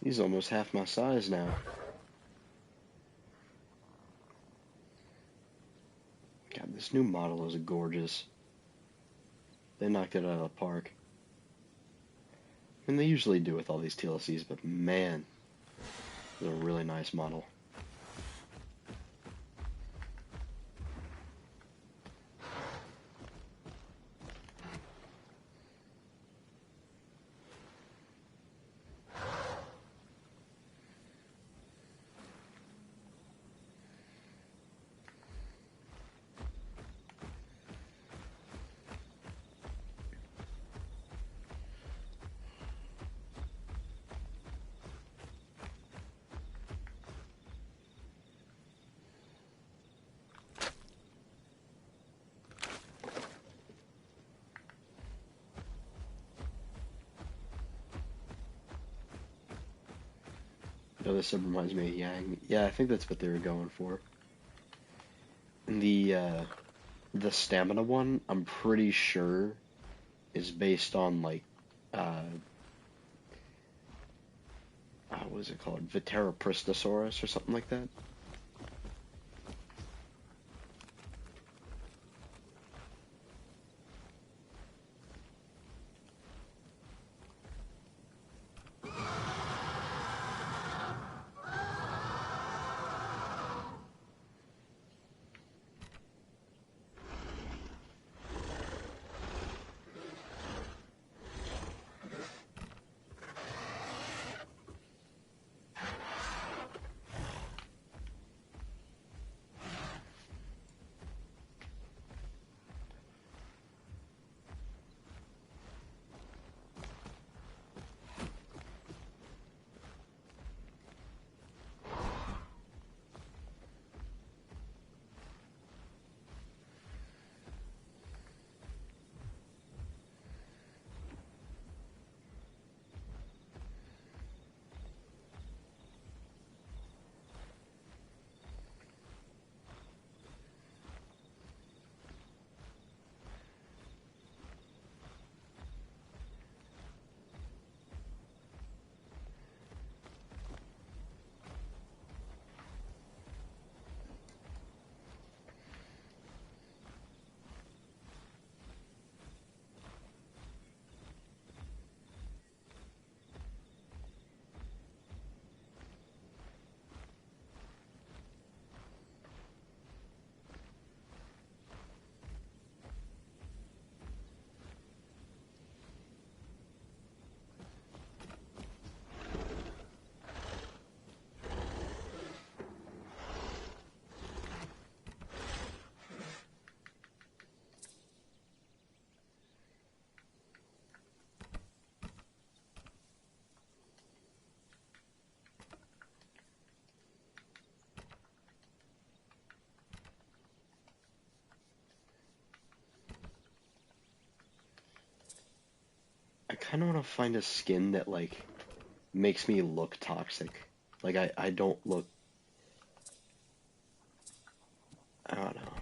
He's almost half my size now. God, this new model is gorgeous. They knocked it out of the park. And they usually do with all these TLCs, but man, it's a really nice model. Oh, this sub reminds me of Yang. Yeah, I think that's what they were going for. And the stamina one, I'm pretty sure, is based on like what is it called? Viterapristosaurus or something like that. kind of want to find a skin that like makes me look toxic. Like I don't look. I don't know.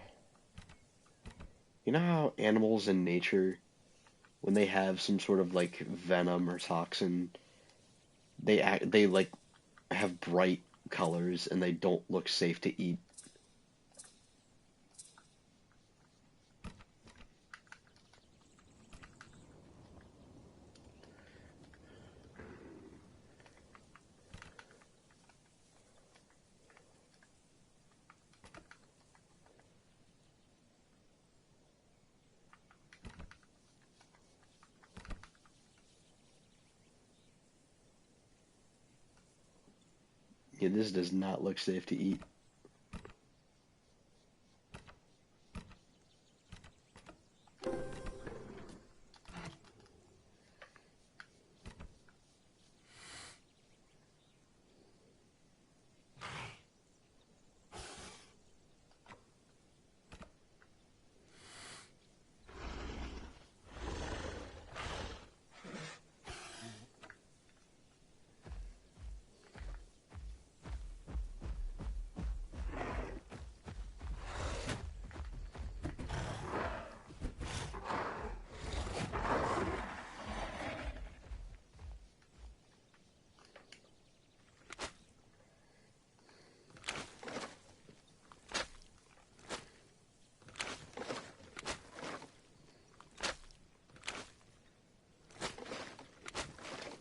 You know how animals in nature, when they have some sort of like venom or toxin, they like have bright colors and they don't look safe to eat. Yeah, this does not look safe to eat.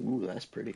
Ooh, that's pretty.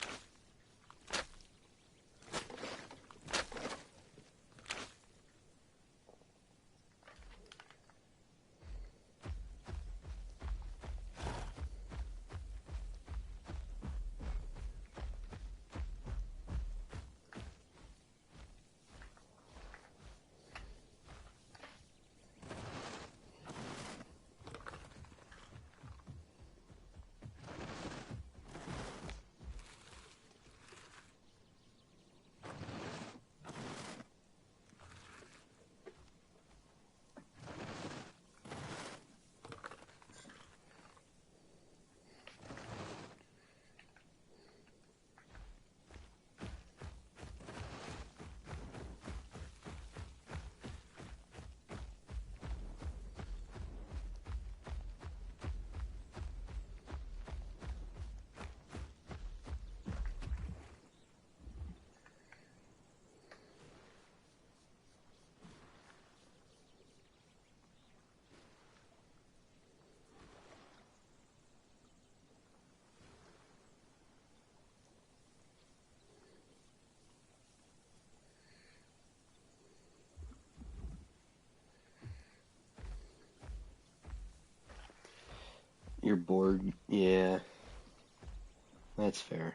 You're bored? Yeah, that's fair.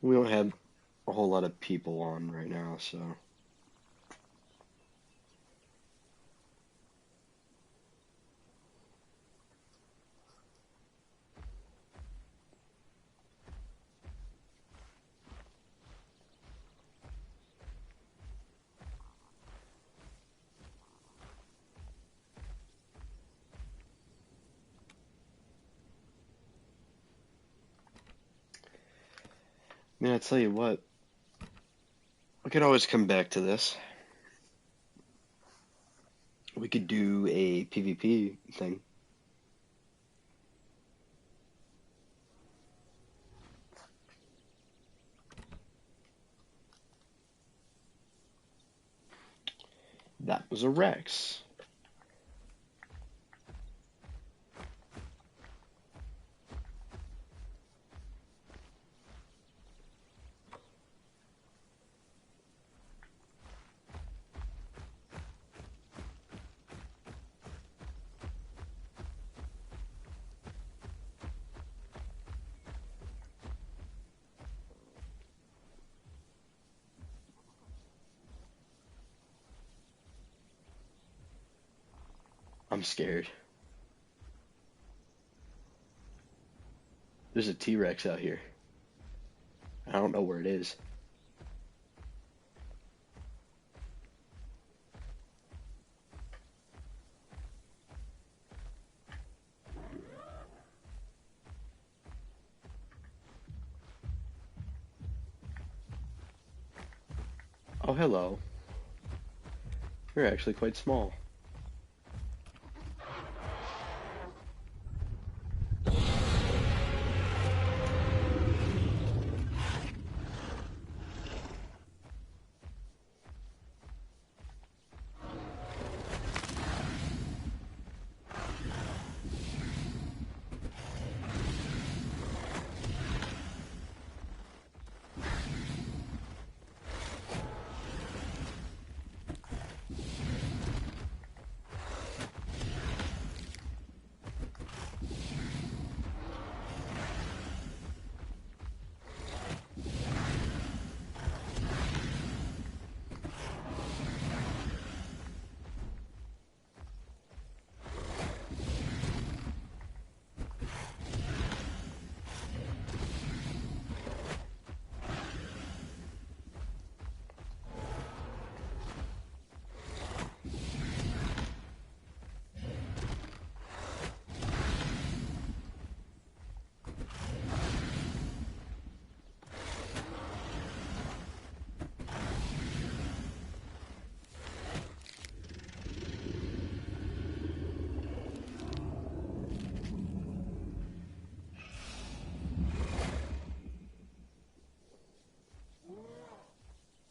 We don't have a whole lot of people on right now, so. I mean, I tell you what, we could always come back to this. We could do a PvP thing. That was a Rex. I'm scared. There's a T-Rex out here. I don't know where it is. Oh, hello. You're actually quite small.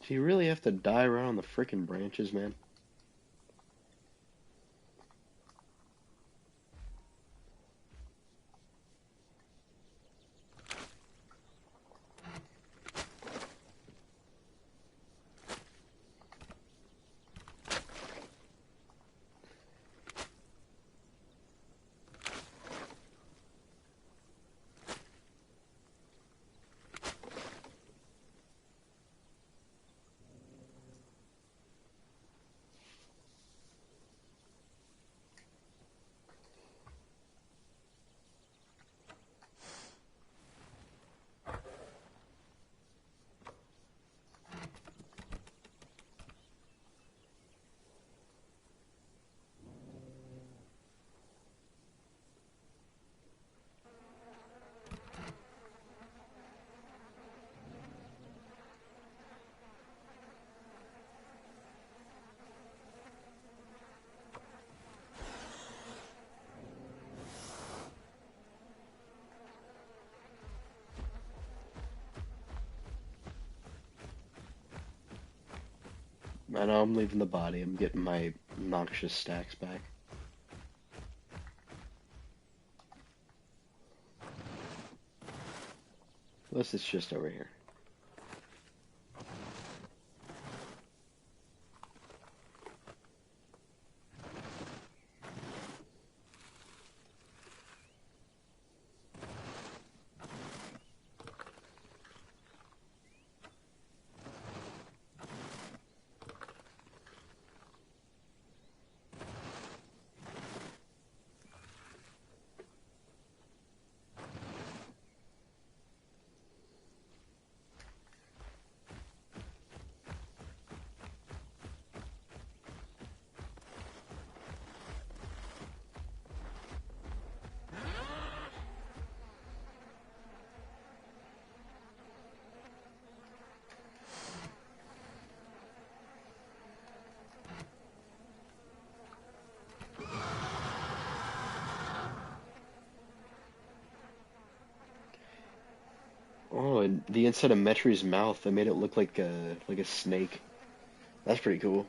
Do you really have to die around the frickin' branches, man? I know I'm leaving the body. I'm getting my noxious stacks back. Unless it's just over here. Oh, and the inside of Metri's mouth, they made it look like a snake. That's pretty cool.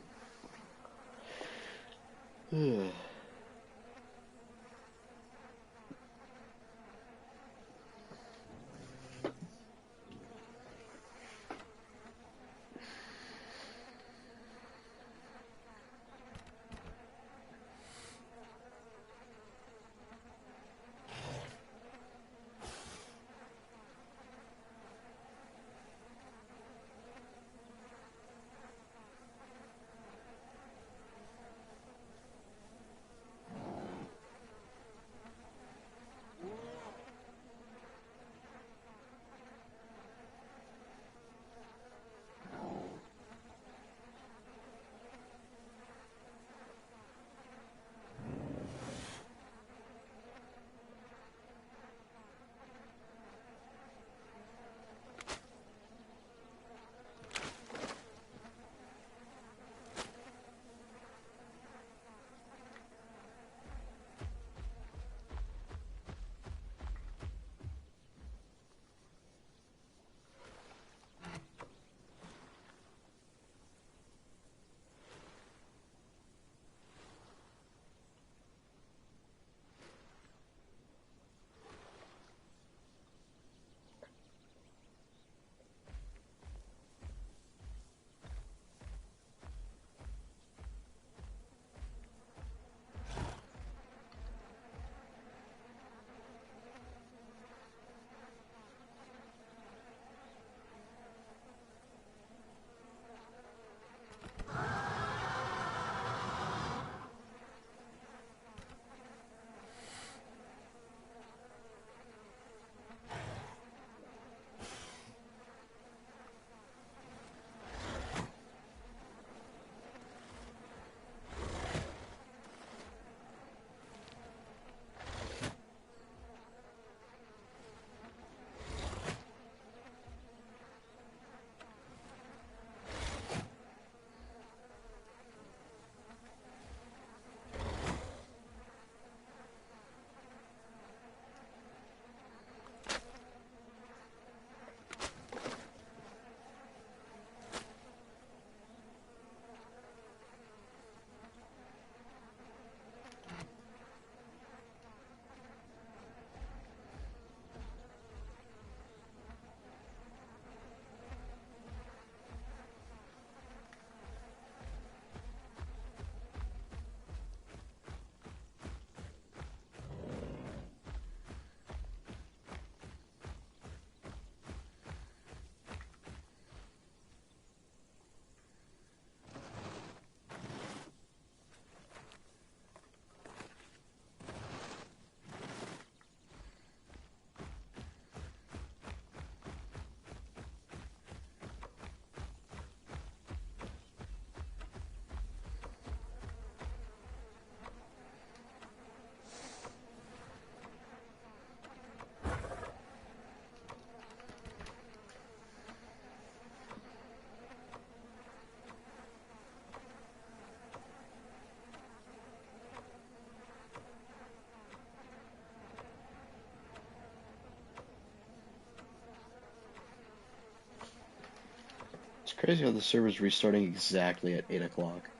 crazy how the server's restarting exactly at 8 o'clock.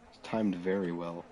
It's timed very well.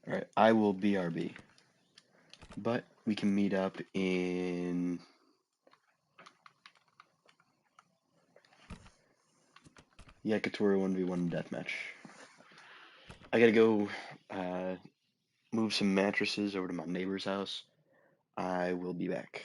Alright, I will BRB. But we can meet up in Yakatori 1v1 deathmatch. I gotta go move some mattresses over to my neighbor's house. I will be back.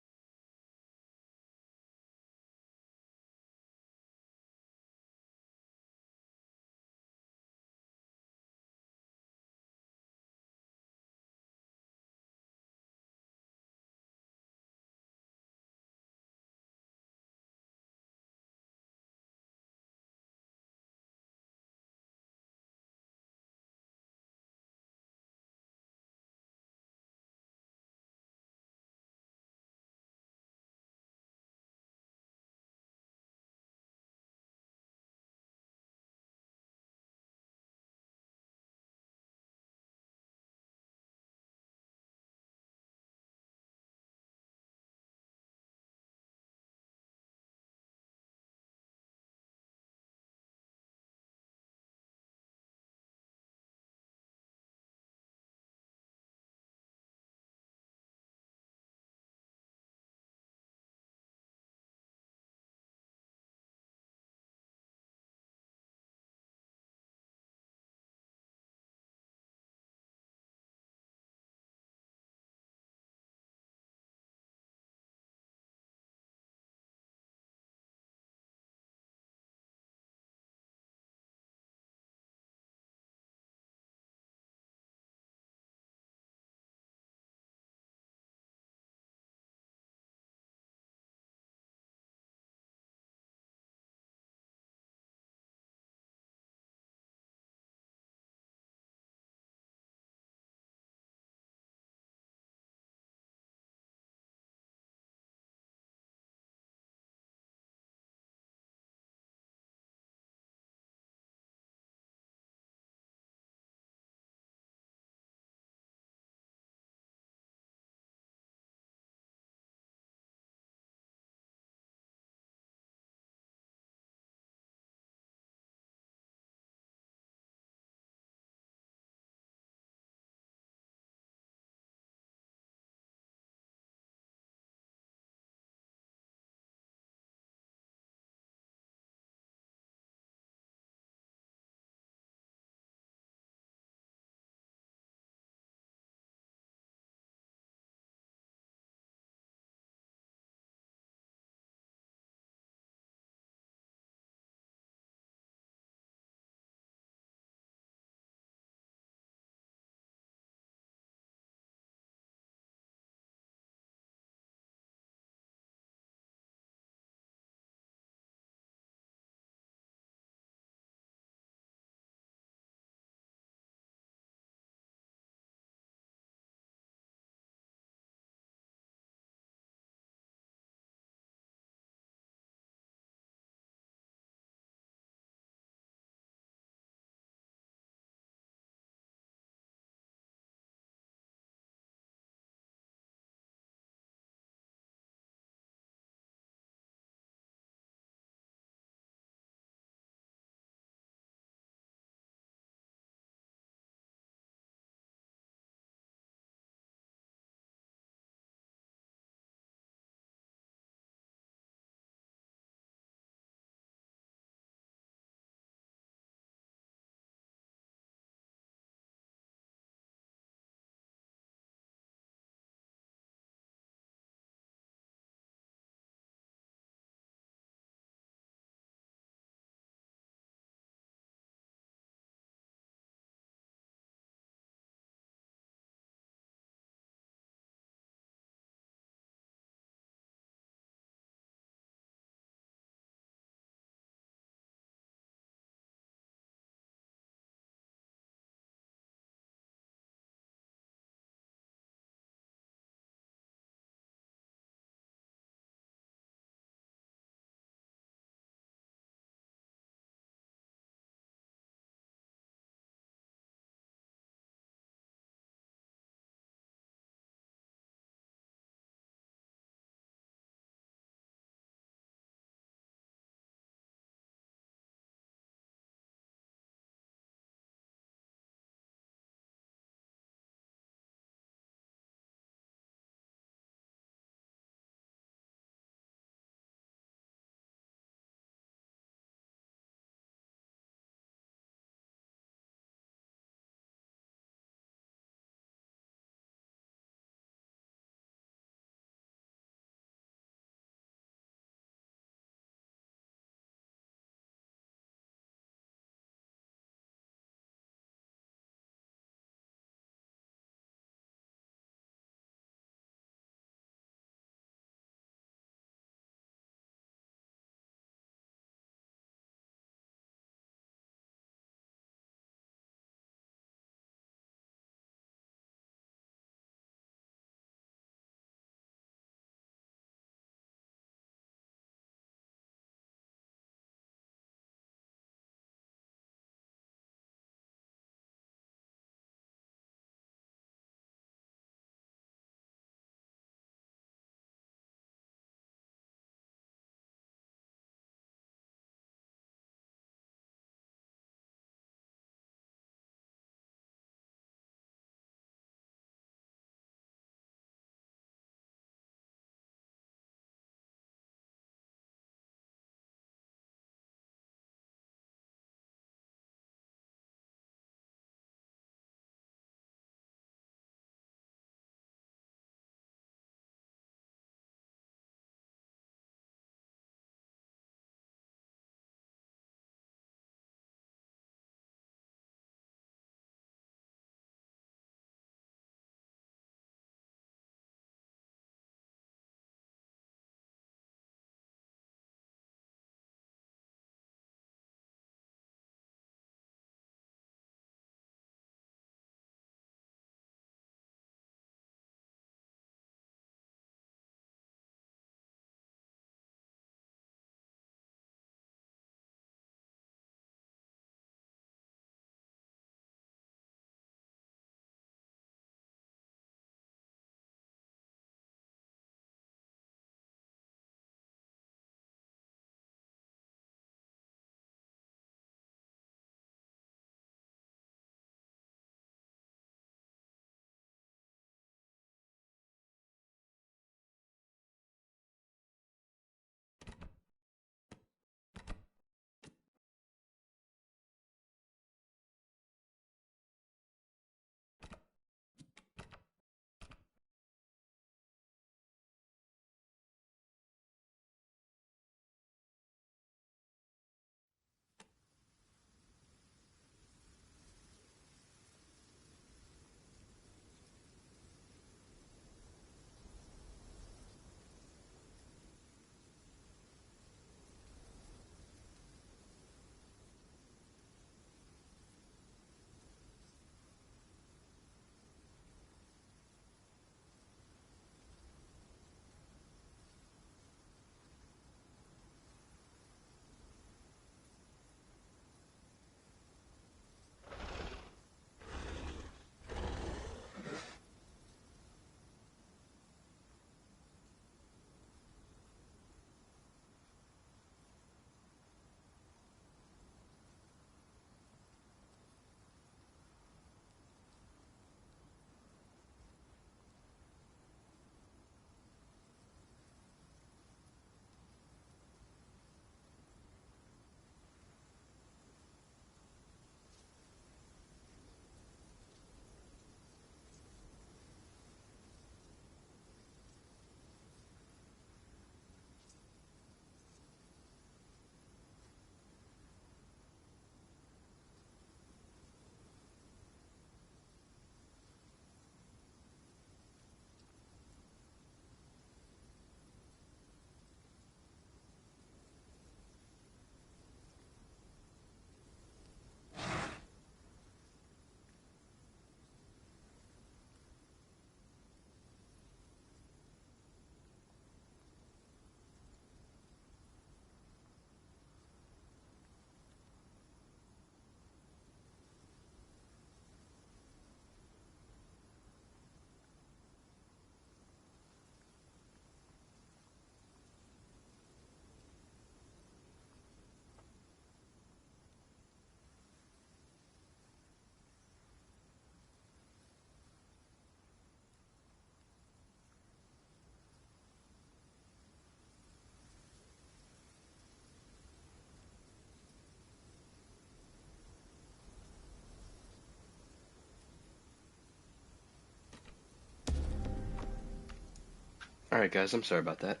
Alright, guys, I'm sorry about that.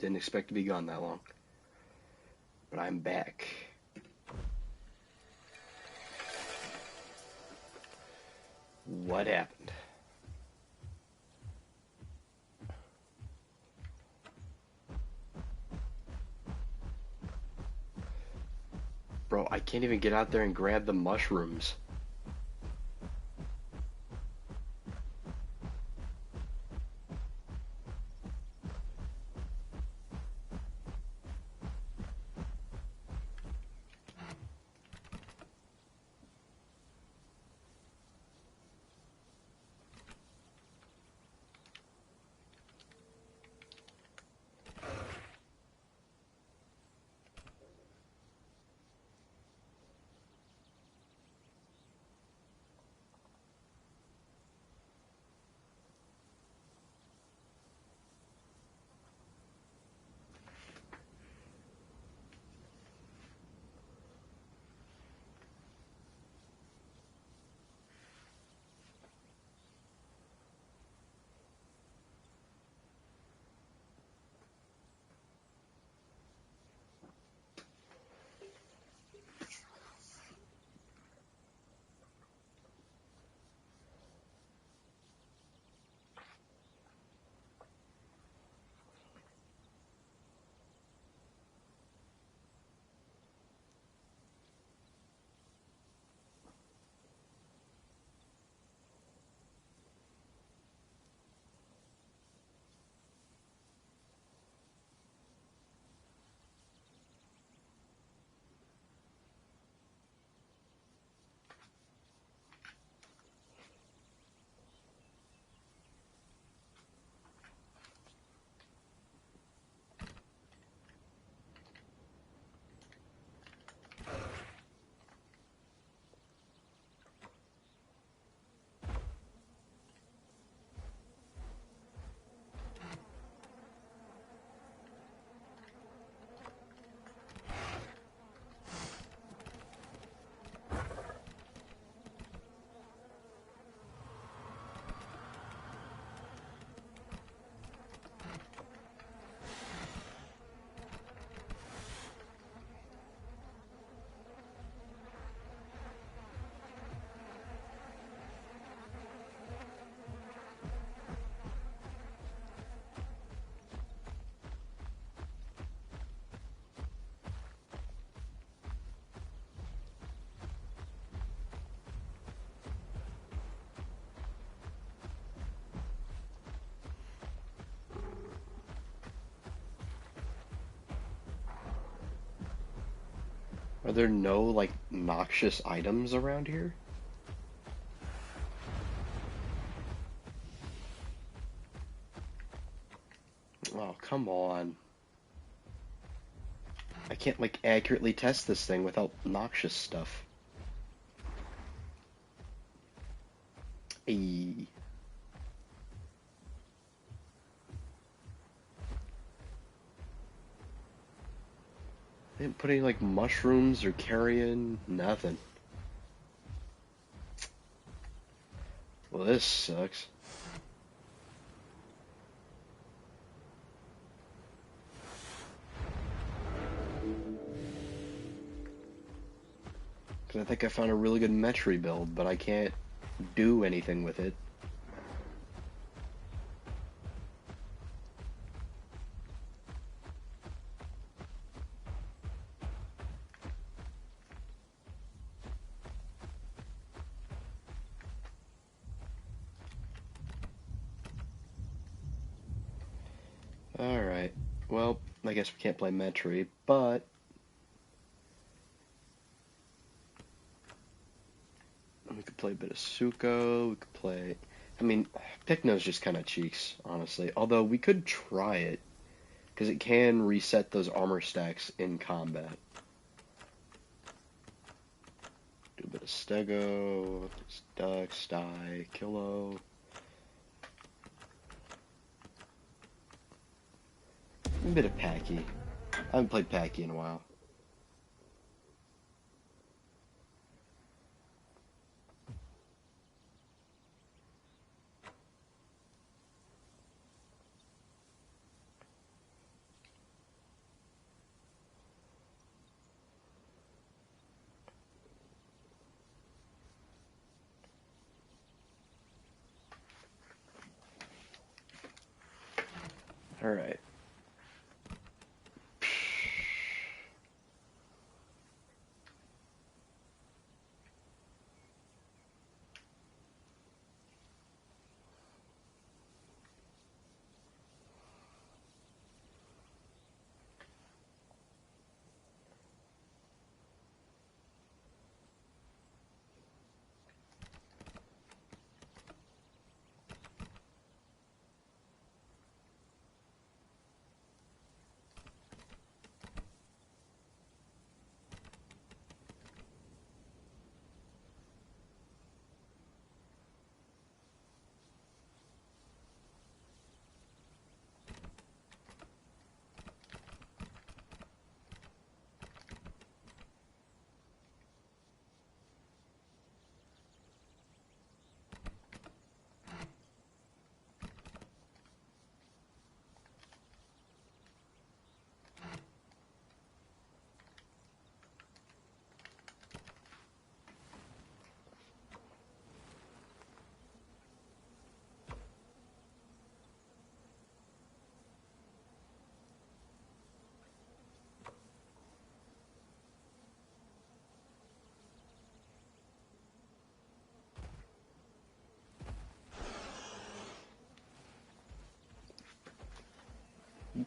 Didn't expect to be gone that long. But I'm back. What happened? Bro, I can't even get out there and grab the mushrooms. Are there no, like, noxious items around here? Oh, come on. I can't, like, accurately test this thing without noxious stuff. Ayy. I didn't put any, like, mushrooms or carrion, nothing. Well, this sucks. Because I think I found a really good Metri build, but I can't do anything with it. Alright. Well, I guess we can't play Metri, but we could play a bit of Suko, we could play... I mean, Picno's just kind of cheeks, honestly. Although, we could try it, because it can reset those armor stacks in combat. Do a bit of Stego, Duck, Sty, Kilo. A bit of Packy. I haven't played Packy in a while. Alright.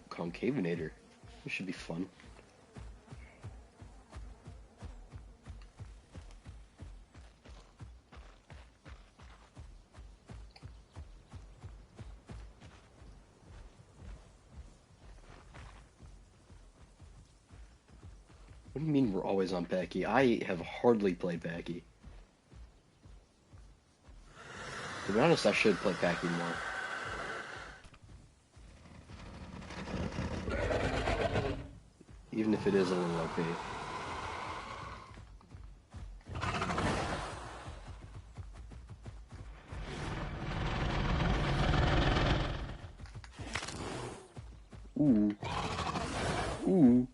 Concavinator. This should be fun. What do you mean we're always on Packy? I have hardly played Packy. To be honest, I should play Packy more. Even if it is a little OP. Ooh. Ooh.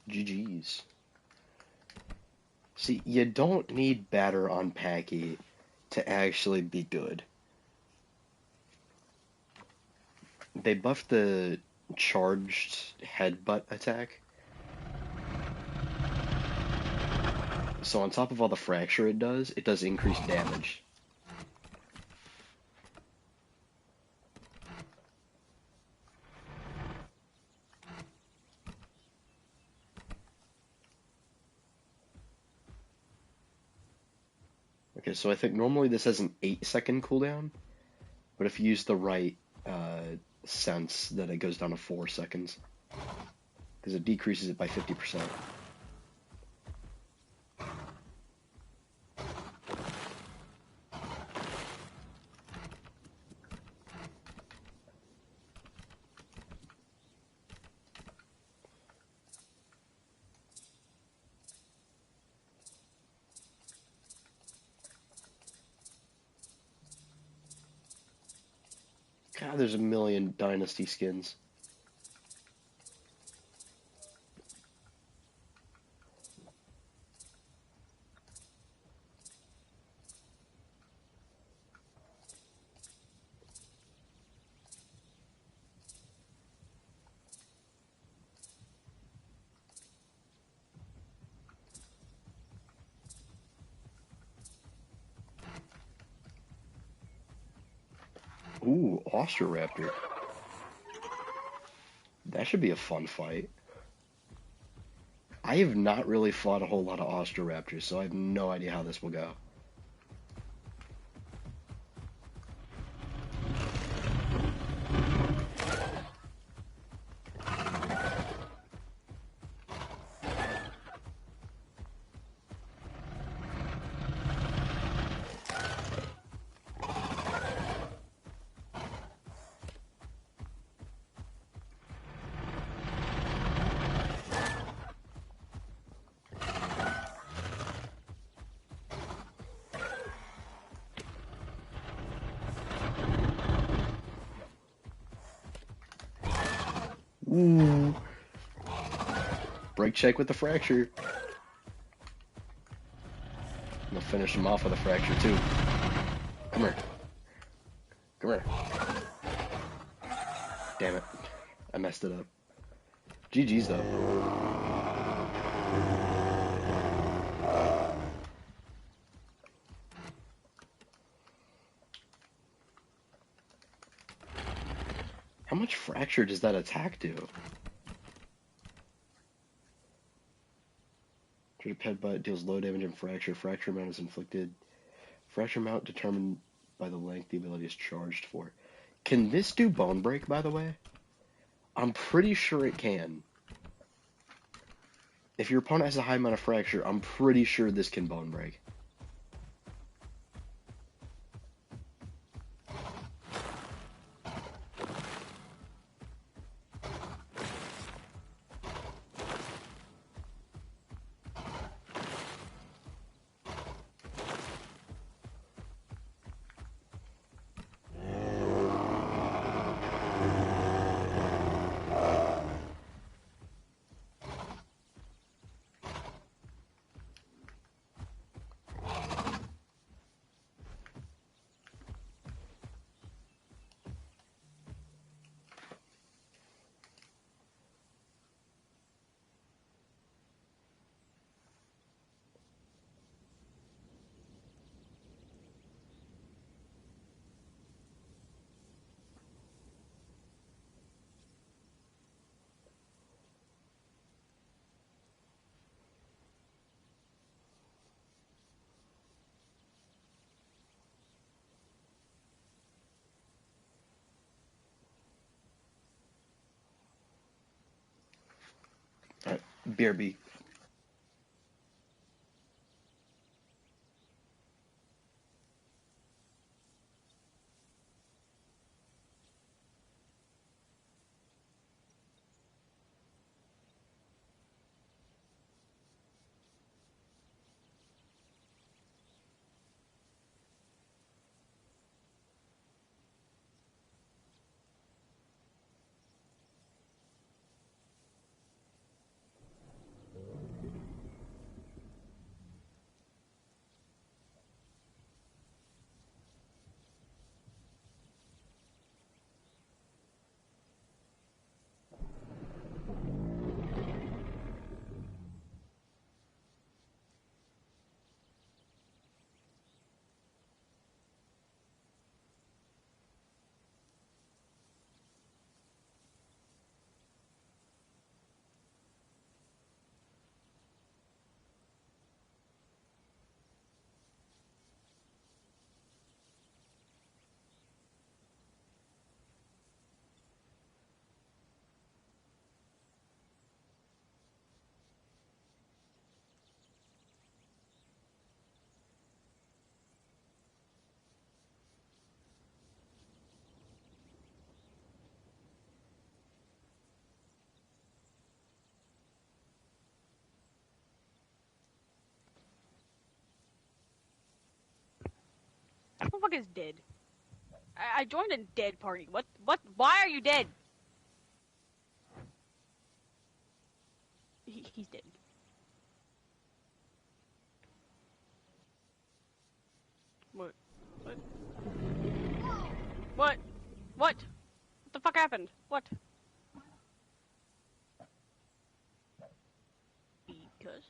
GG's. See, you don't need batter on Packy to actually be good. They buffed the charged headbutt attack. So on top of all the fracture it does increased damage. Okay, so I think normally this has an 8-second cooldown, but if you use the right sense, then it goes down to 4 seconds. Because it decreases it by 50%. God, there's a million Dynasty skins. Ooh, Ostroraptor. That should be a fun fight. I have not really fought a whole lot of Ostroraptors, so I have no idea how this will go. Ooh. Break check with the fracture. We'll finish him off with a fracture too. Come here. Come here. Damn it. I messed it up. GG's though. How much fracture does that attack do? Trigger headbutt deals low damage and fracture. Fracture amount is inflicted. Fracture amount determined by the length the ability is charged for. Can this do bone break, by the way? I'm pretty sure it can. If your opponent has a high amount of fracture, I'm pretty sure this can bone break. Alright, BRB. That motherfucker's dead. I joined a dead party. What? Why are you dead? He's dead. What? What? What? What? What the fuck happened? What? Because.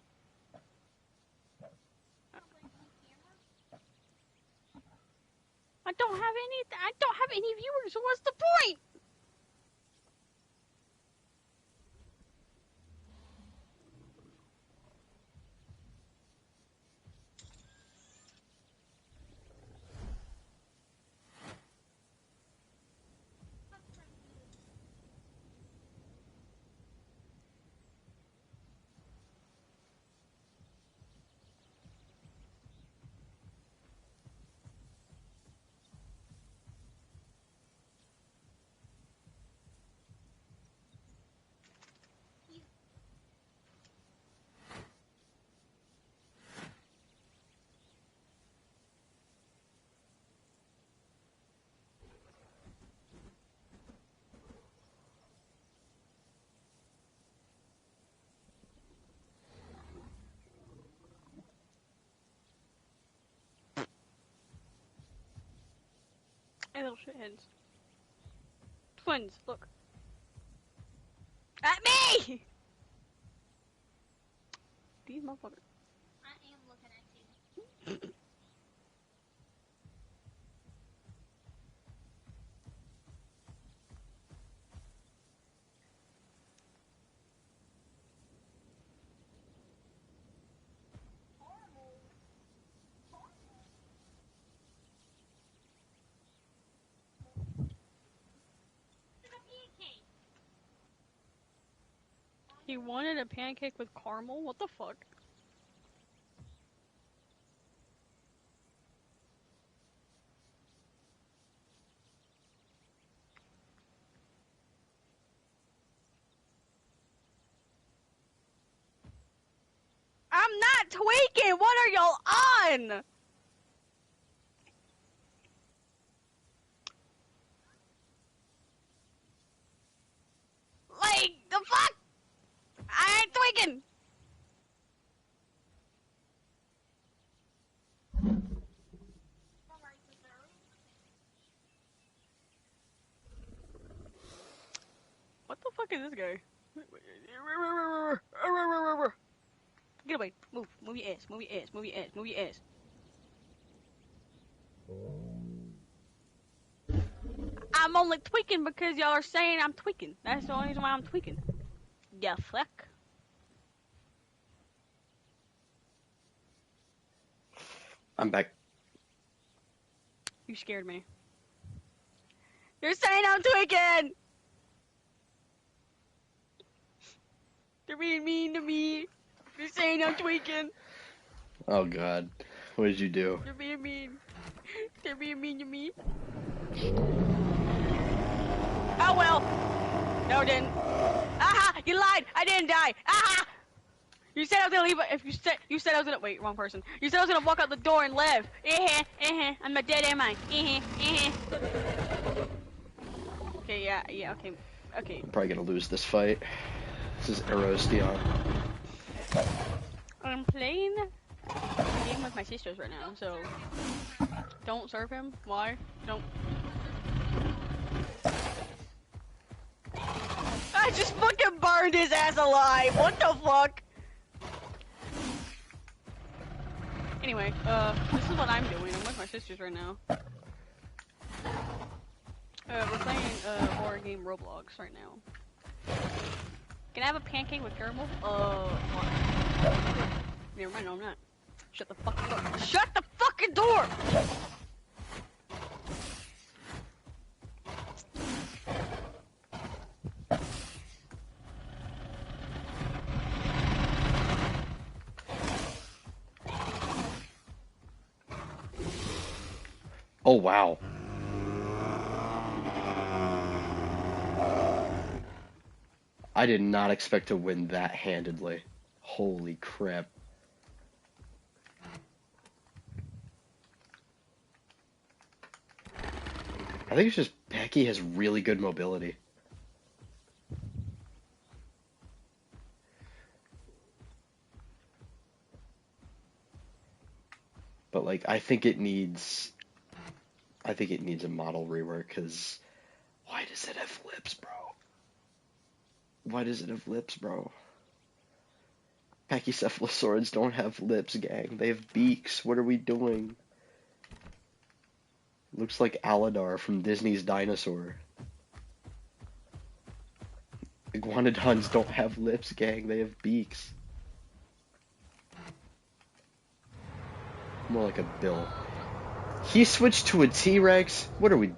I don't have any I don't have any viewers, so what's the point? Hey, little shitheads. Twins, look. At me! These motherfuckers. I am looking at you. He wanted a pancake with caramel? What the fuck? I'm not tweaking! What are y'all on? Like, the fuck? I ain't tweaking! What the fuck is this guy? Get away. Move. Move your ass. Move your ass. Move your ass. Move your ass. I'm only tweaking because y'all are saying I'm tweaking. That's the only reason why I'm tweaking. Yeah, fuck. I'm back. You scared me. You're saying I'm tweaking! They're being mean to me. You're saying I'm tweaking. Oh god. What did you do? They're being mean. They're being mean to me. Oh well. No, I didn't. Aha! You lied! I didn't die! Aha! You said I was gonna leave. If you said I was gonna wait, wrong person. You said I was gonna walk out the door and live. I'm not dead, am I? Okay, yeah, okay. I'm probably gonna lose this fight. This is Eros Dion. I'm playing a game with my sisters right now, so don't serve him. Why? Don't. I just fucking burned his ass alive. What the fuck? Anyway, this is what I'm doing. I'm with my sisters right now. We're playing horror game Roblox right now. Can I have a pancake with caramel? Never mind, no, I'm not. Shut the fucking door. Shut the fucking door! Oh wow. I did not expect to win that handedly. Holy crap. I think it's just Becky has really good mobility. But like I think it needs a model rework because why does it have lips, bro? Why does it have lips, bro? Pachycephalosaurids don't have lips, gang. They have beaks. What are we doing? Looks like Aladar from Disney's Dinosaur. Iguanodons don't have lips, gang. They have beaks. More like a bill. He switched to a T-Rex? What are we... Do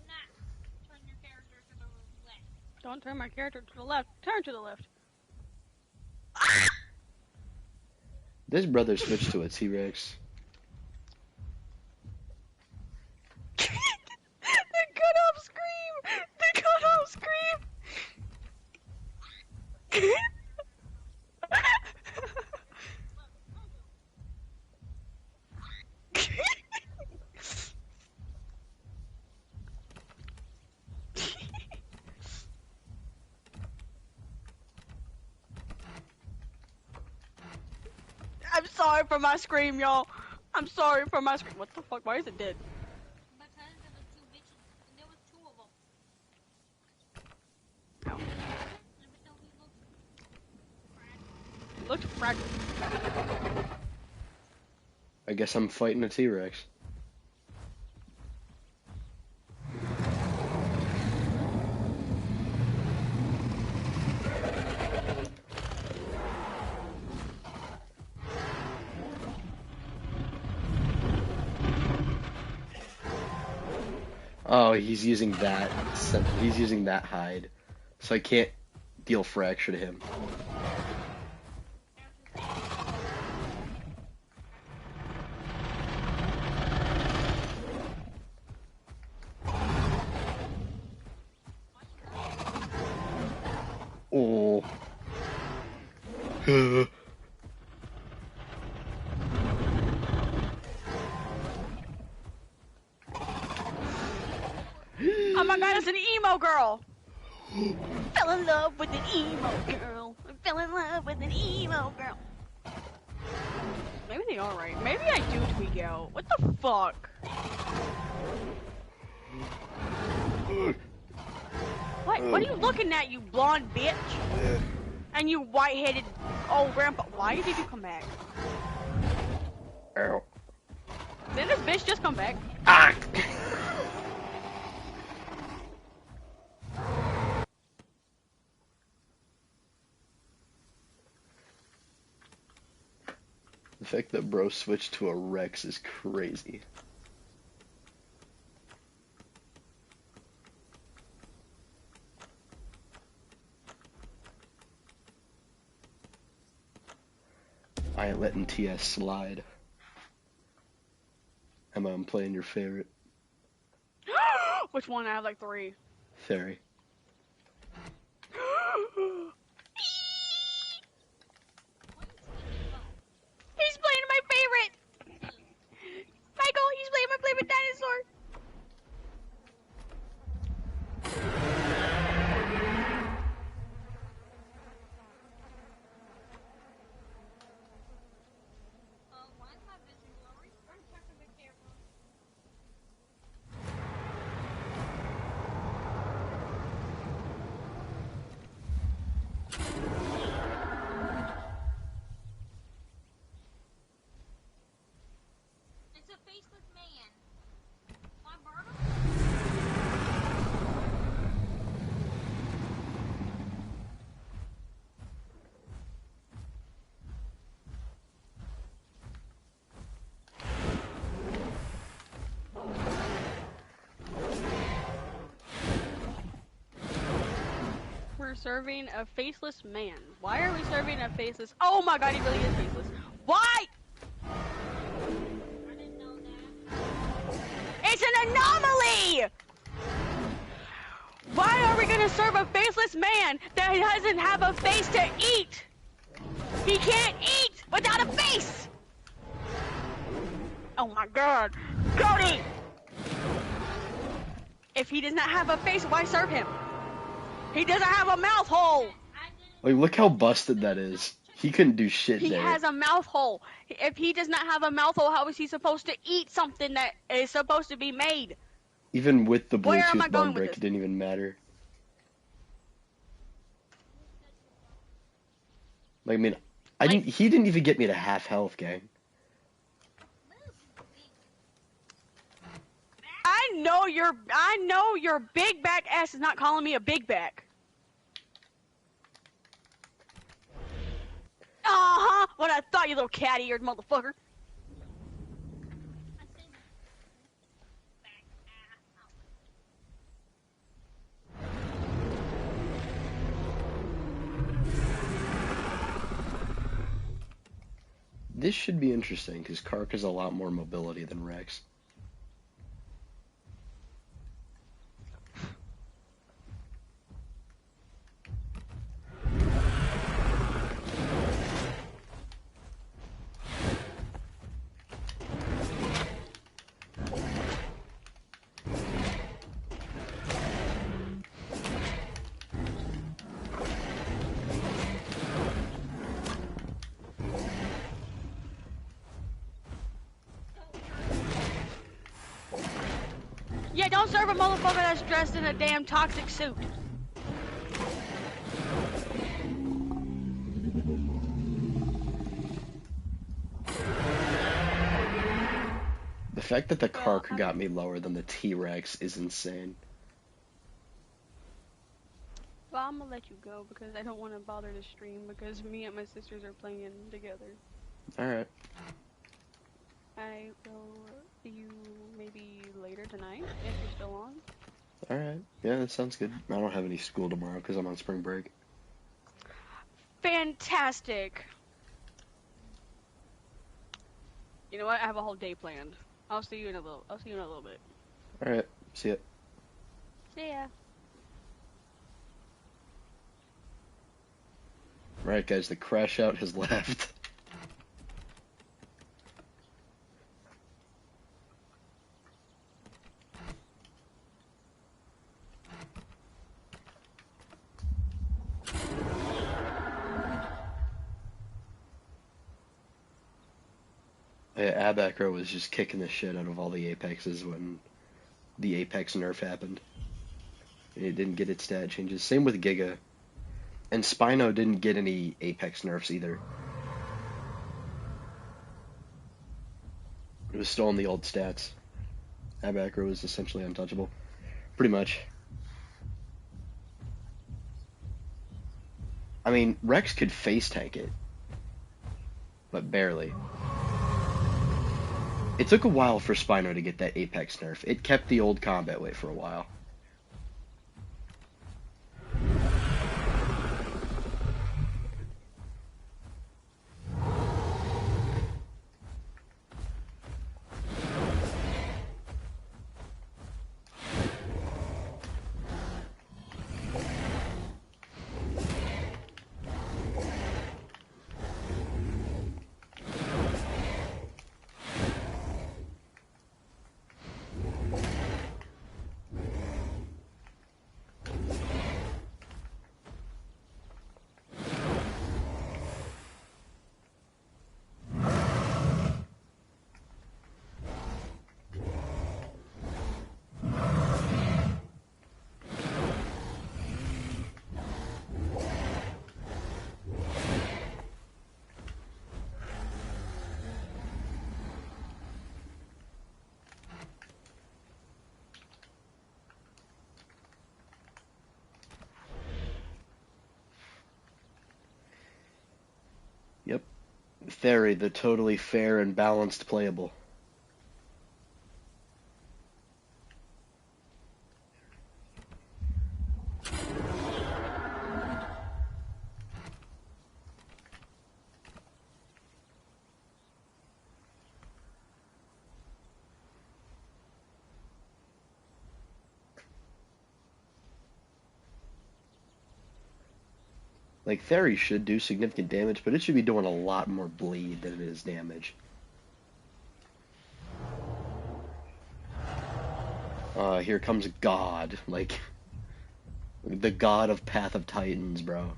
not turn your character to the left. Don't turn my character to the left. Turn to the left. This brother switched to a T-Rex. The cut-off scream! The cut-off scream! I'm sorry for my scream, y'all. I'm sorry for my scream. What the fuck? Why is it dead? Because there was two bitches. There was two of them. Ow. Even though we looked fragile. It looked fragile. I guess I'm fighting a T-Rex. Oh, he's using that. He's using that hide. So I can't deal fracture to him. Oh. Oh my god, it's an emo girl! Fell in love with an emo girl. Fell in love with an emo girl. Maybe they are right. Maybe I do tweak out. What the fuck? What are you looking at, you blonde bitch? And you white-headed old grandpa. Why did you come back? Ow. Didn't this bitch just come back? Ah! The fact that bro switched to a Rex is crazy. I ain't letting TS slide. Emma, I'm playing your favorite. Which one? I have like 3. Fairy. He's playing my favorite! Michael, he's playing my favorite dinosaur! why is my vision blurry? I'm checking the camera. It's a faceless man. My burner? We're serving a faceless man. Why are we serving a faceless? Oh my god, he really is faceless. Why? I didn't know that. It's an anomaly! Why are we gonna serve a faceless man that doesn't have a face to eat? He can't eat without a face! Oh my god. Cody! If he does not have a face, why serve him? He doesn't have a mouth hole! Like, look how busted that is. He couldn't do shit He there. has a mouth hole. If he does not have a mouth hole, how is he supposed to eat something that is supposed to be made? Even with the Where am I Bluetooth going bone with break, this? it didn't even matter. Like, I mean, he didn't even get me to half health, gang. know your big back ass is not calling me a big back. Uh-huh, what I thought, you little cat-eared motherfucker. I say back ass out. This should be interesting because Kark has a lot more mobility than Rex. Yeah, don't serve a motherfucker that's dressed in a damn toxic suit. The fact that the Kark got me lower than the T-Rex is insane. Well, I'm gonna let you go because I don't want to bother the stream because me and my sisters are playing together. Alright. I will see you maybe later tonight if you're still on. Alright. Yeah, that sounds good. I don't have any school tomorrow because I'm on spring break. Fantastic. You know what? I have a whole day planned. I'll see you in a little bit. Alright. See ya. See ya. Alright, guys, the crash out has left. Yeah, Abacro was just kicking the shit out of all the Apexes when the Apex nerf happened. It didn't get its stat changes. Same with Giga. And Spino didn't get any Apex nerfs either. It was still in the old stats. Abacro was essentially untouchable. Pretty much. I mean, Rex could face tank it. But barely. It took a while for Spino to get that Apex nerf. It kept the old combat weight for a while. Yep. Theory, the totally fair and balanced playable. Like, Theory should do significant damage, but it should be doing a lot more bleed than it is damage. Here comes God. Like, the god of Path of Titans, bro.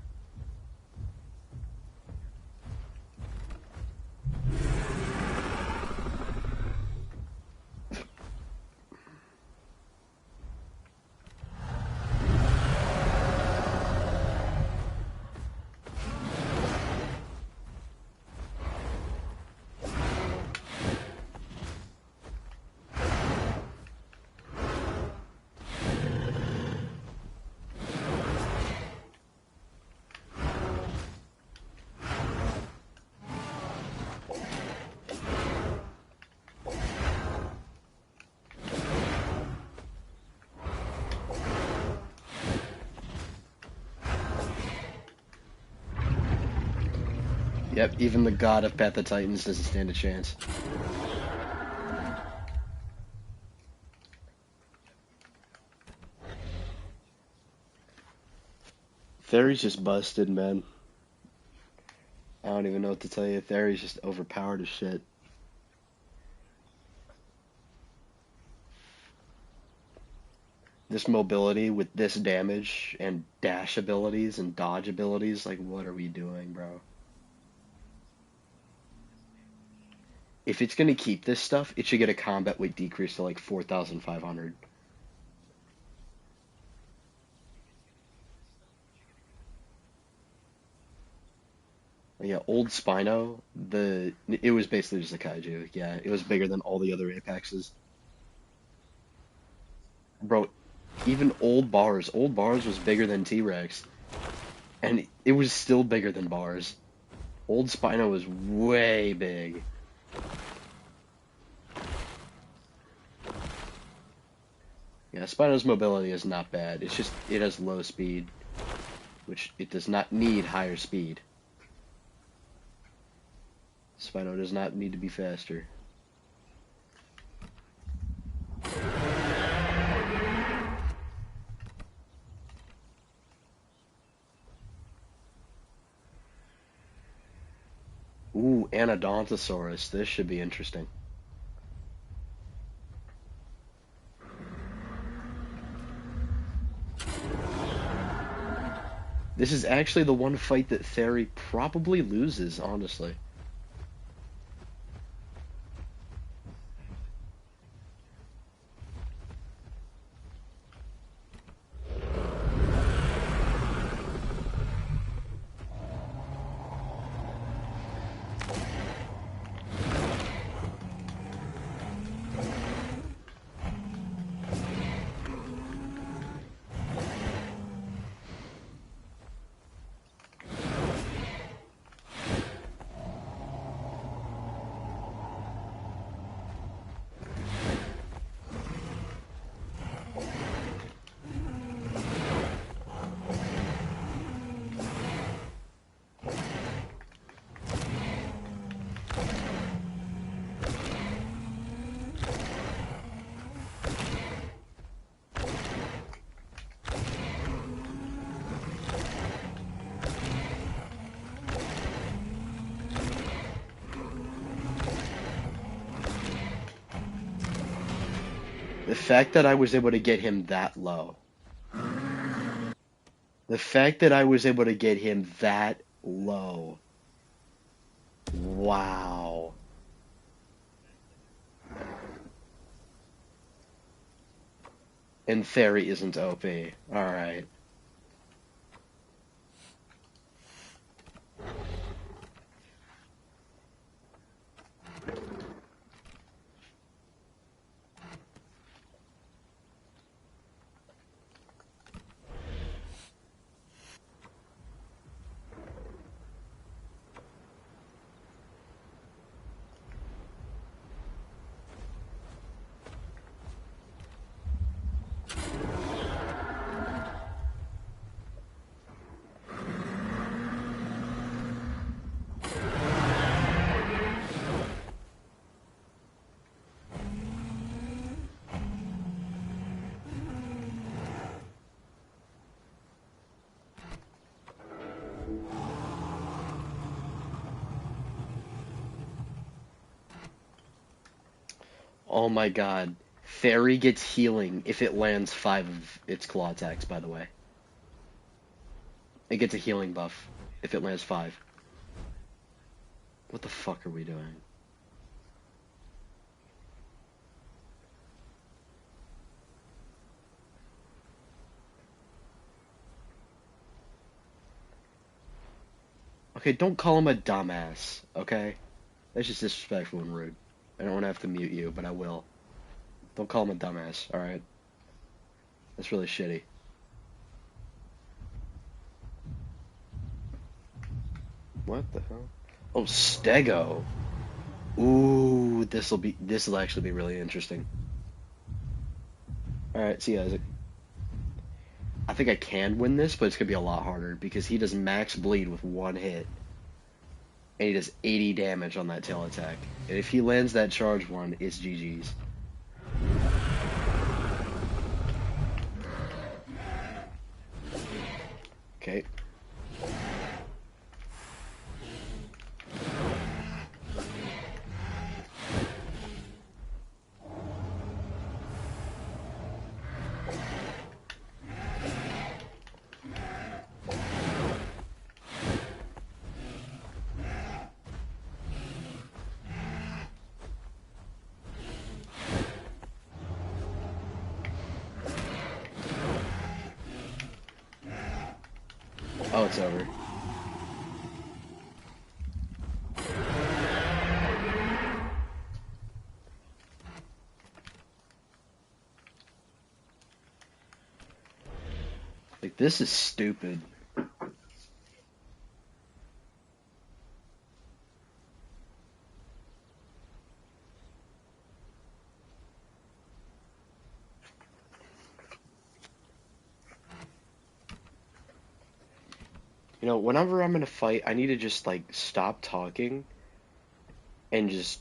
Yep, even the god of Path of Titans doesn't stand a chance. Theory's just busted, man. I don't even know what to tell you. Theory's just overpowered as shit. This mobility with this damage and dash abilities and dodge abilities, like, what are we doing, bro? If it's gonna keep this stuff, it should get a combat weight decrease to like 4,500. Yeah, old Spino, it was basically just a kaiju. Yeah, it was bigger than all the other apexes. Bro, even old bars was bigger than T-Rex, and it was still bigger than bars. Old Spino was way big. Yeah, Spino's mobility is not bad. It's just it has low speed, which it does not need higher speed. Spino does not need to be faster. Ooh, Anodontosaurus. This should be interesting. This is actually the one fight that Theory probably loses, honestly. The fact that I was able to get him that low. The fact that I was able to get him that low. Wow. And Theory isn't OP. Alright. Oh my god. Theory gets healing if it lands 5 of its claw attacks, by the way. It gets a healing buff if it lands 5. What the fuck are we doing? Okay, don't call him a dumbass, okay? That's just disrespectful and rude. I don't want to have to mute you, but I will. Don't call him a dumbass, alright? That's really shitty. What the hell? Oh, Stego! Ooh, this'll actually be really interesting. Alright, see you, Isaac. I think I can win this, but it's gonna be a lot harder because he does max bleed with 1 hit. and he does 80 damage on that tail attack. And if he lands that charge one, it's GG's. Okay. Oh, it's over. Like, this is stupid. You know, whenever I'm in a fight, I need to just, like, stop talking and just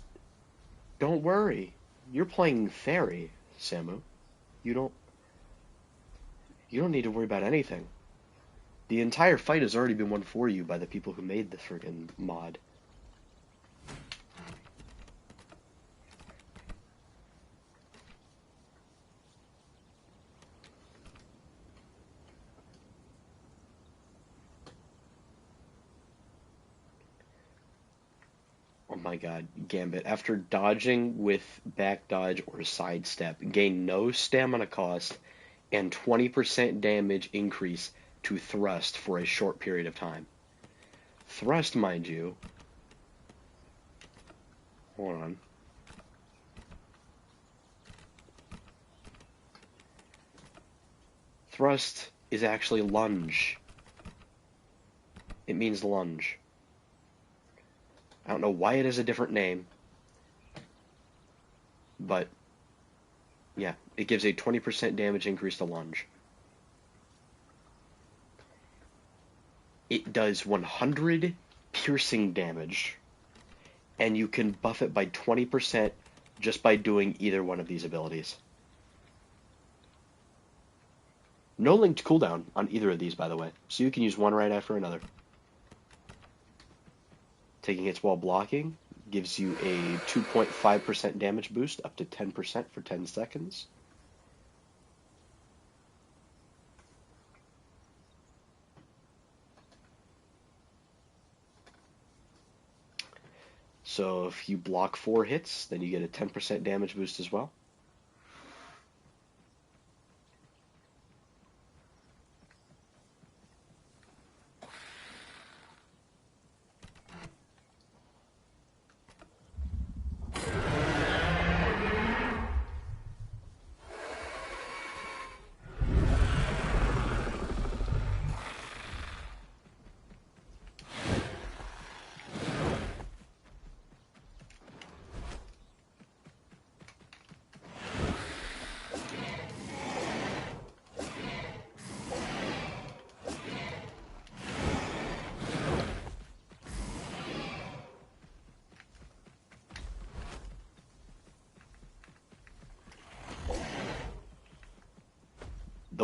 don't worry. You're playing Fairy, Samu. You don't you don't need to worry about anything. The entire fight has already been won for you by the people who made the friggin' mod. Oh my god, Gambit. After dodging with back dodge or sidestep, gain no stamina cost and 20% damage increase to thrust for a short period of time. Thrust, mind you. Hold on. Thrust is actually lunge. It means lunge. I don't know why it has a different name, but yeah, it gives a 20% damage increase to lunge. It does 100 piercing damage, and you can buff it by 20% just by doing either one of these abilities. No linked cooldown on either of these, by the way, so you can use one right after another. Taking hits while blocking gives you a 2.5% damage boost up to 10% for 10 seconds. So if you block 4 hits, then you get a 10% damage boost as well.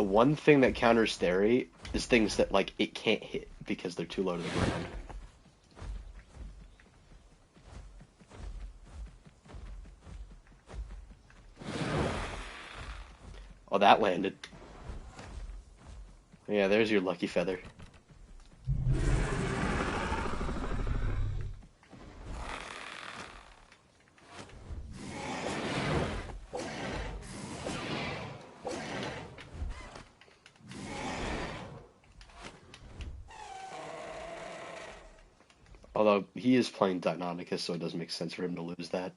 The one thing that counters Theory is things that, like, it can't hit because they're too low to the ground. Oh, that landed. Yeah, there's your lucky feather. Although, he is playing Deinonychus, so it doesn't make sense for him to lose that.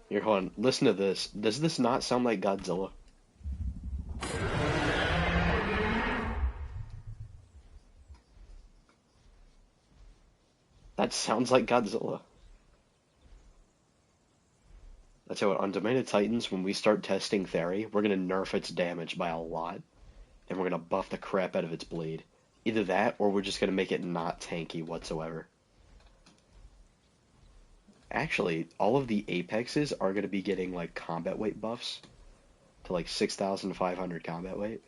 Here, hold on. Listen to this. Does this not sound like Godzilla? That sounds like Godzilla. I tell you what, on Domain of Titans, when we start testing Theory, we're gonna nerf its damage by a lot, and we're gonna buff the crap out of its bleed. Either that, or we're just gonna make it not tanky whatsoever. Actually, all of the Apexes are gonna be getting like combat weight buffs to like 6,500 combat weight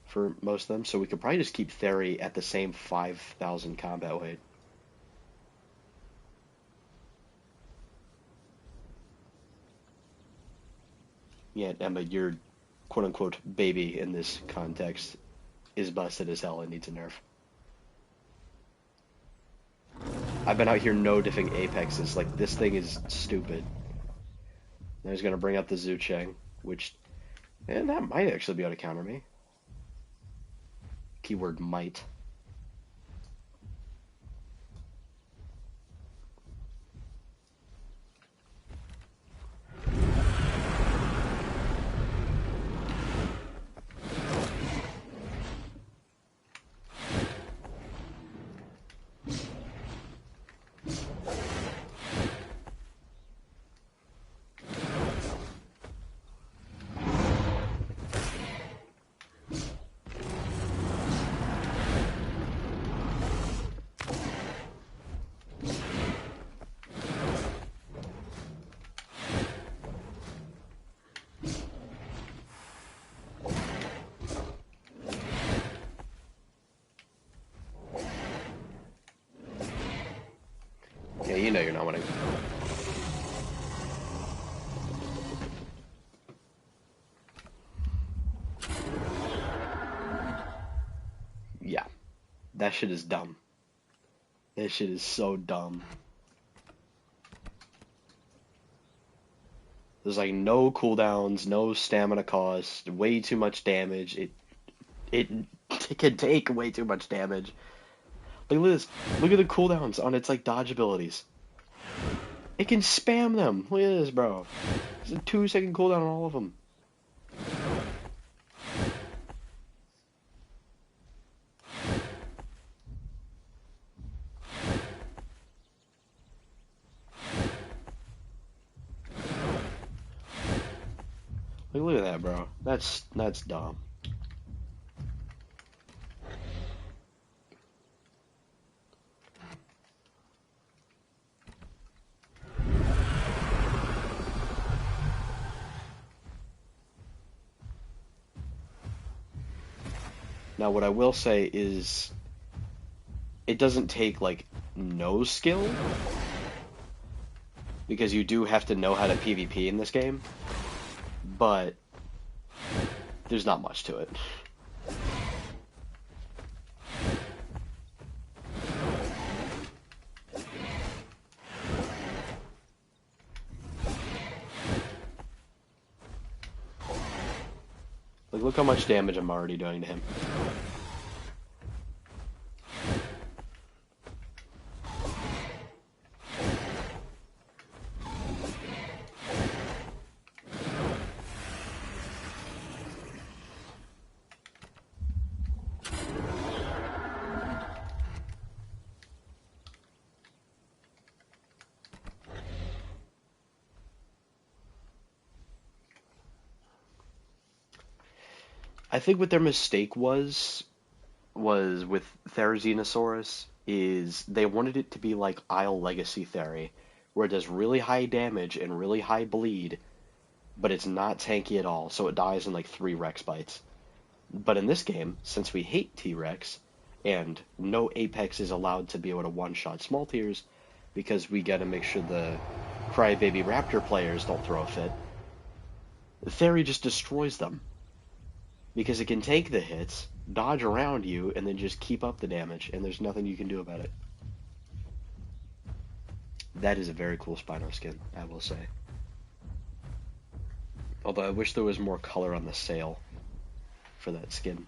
for most of them, so we could probably just keep Theory at the same 5,000 combat weight. Yeah, Emma, your quote-unquote baby in this context is busted as hell and needs a nerf. I've been out here no-diffing Apexes, like, this thing is stupid. Now he's gonna bring up the Zucheng, which, that might actually be able to counter me. Keyword might. Yeah, you know you're not winning. Yeah, that shit is dumb. That shit is so dumb. There's like no cooldowns, no stamina cost, way too much damage. It can take way too much damage. Look at this. Look at the cooldowns on its like dodge abilities. It can spam them. Look at this, bro. There's a 2-second cooldown on all of them. Look at that, bro. That's dumb. Now, what I will say is, it doesn't take, like, no skill, because you do have to know how to PvP in this game, but there's not much to it. Like, look how much damage I'm already doing to him. I think what their mistake was with Therizinosaurus is they wanted it to be like Isle Legacy Theory, where it does really high damage and really high bleed, but it's not tanky at all, so it dies in like 3 Rex bites. But in this game, since we hate T-Rex, and no Apex is allowed to be able to one-shot small tiers, because we gotta make sure the Crybaby Raptor players don't throw a fit, Theory just destroys them. Because it can take the hits, dodge around you, and then just keep up the damage, and there's nothing you can do about it. That is a very cool Spino skin, I will say. Although I wish there was more color on the sail for that skin.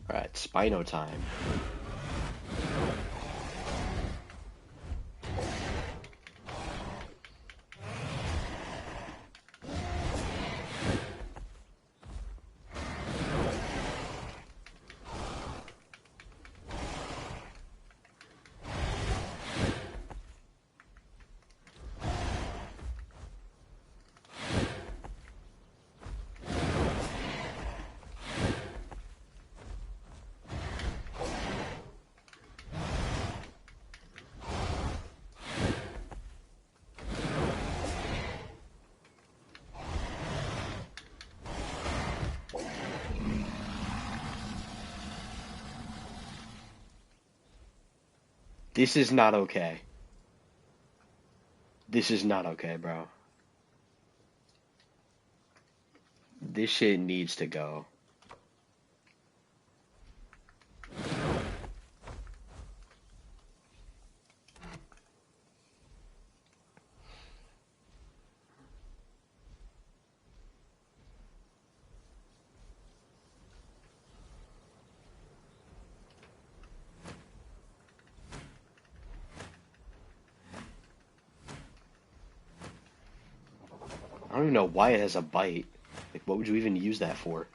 Alright, Spino time. This is not okay. This is not okay, bro. This shit needs to go. I don't even know why it has a bite. Like, what would you even use that for?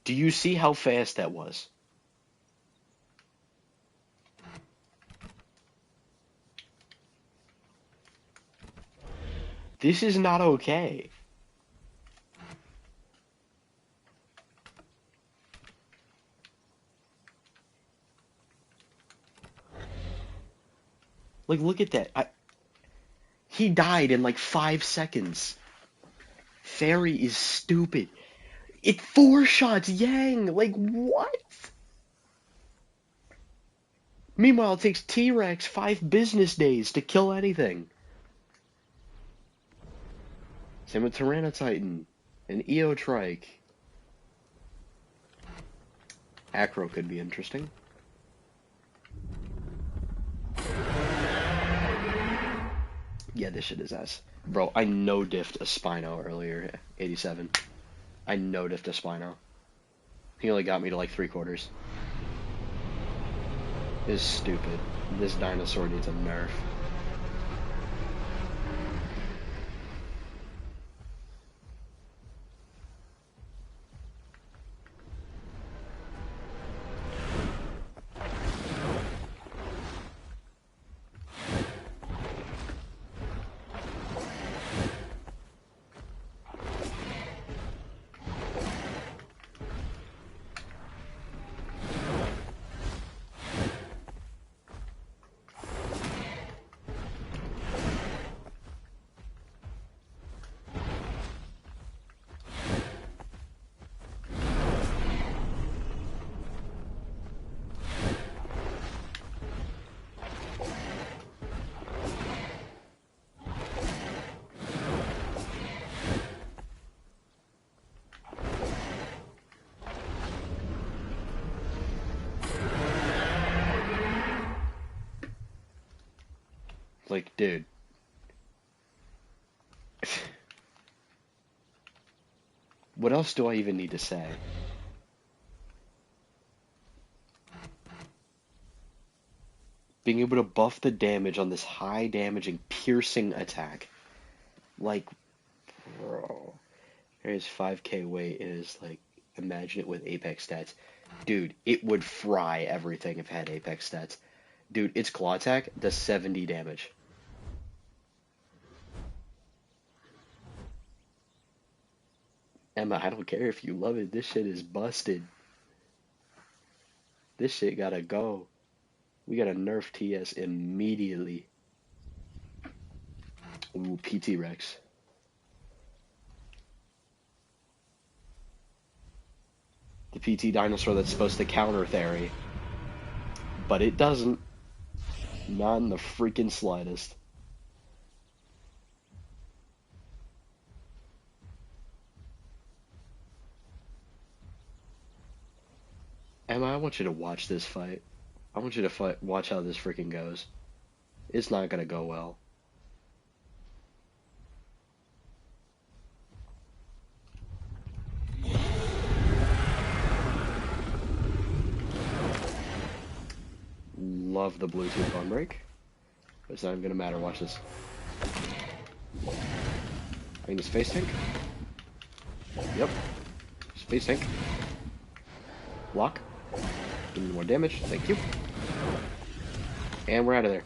Do you see how fast that was? This is not okay. Like, look at that. He died in like 5 seconds. Fairy is stupid. It 4 shots Yang. Like, what? Meanwhile, it takes T-Rex 5 business days to kill anything. Same with Tyranititan and Eotrike. Acro could be interesting. Yeah, this shit is ass. Bro, I no-diffed a Spino earlier, 87. I no-diffed a Spino. He only got me to like 3/4. This is stupid. This dinosaur needs a nerf. Like, dude. What else do I even need to say? Being able to buff the damage on this high damaging piercing attack. Like, bro. Here's 5k weight. It is like, imagine it with Apex stats. Dude, it would fry everything if it had Apex stats. Dude, its claw attack does 70 damage. Emma, I don't care if you love it. This shit is busted. This shit gotta go. We gotta nerf TS immediately. Ooh, PT Rex. The PT dinosaur that's supposed to counter Theory. But it doesn't. Not in the freaking slightest. Emma, I want you to watch this fight. I want you to watch how this freaking goes. It's not gonna go well. above the Bluetooth on break. But it's not even gonna matter. Watch this. I mean, the space tank. Yep. Space tank. Block. Give me more damage. Thank you. And we're out of there.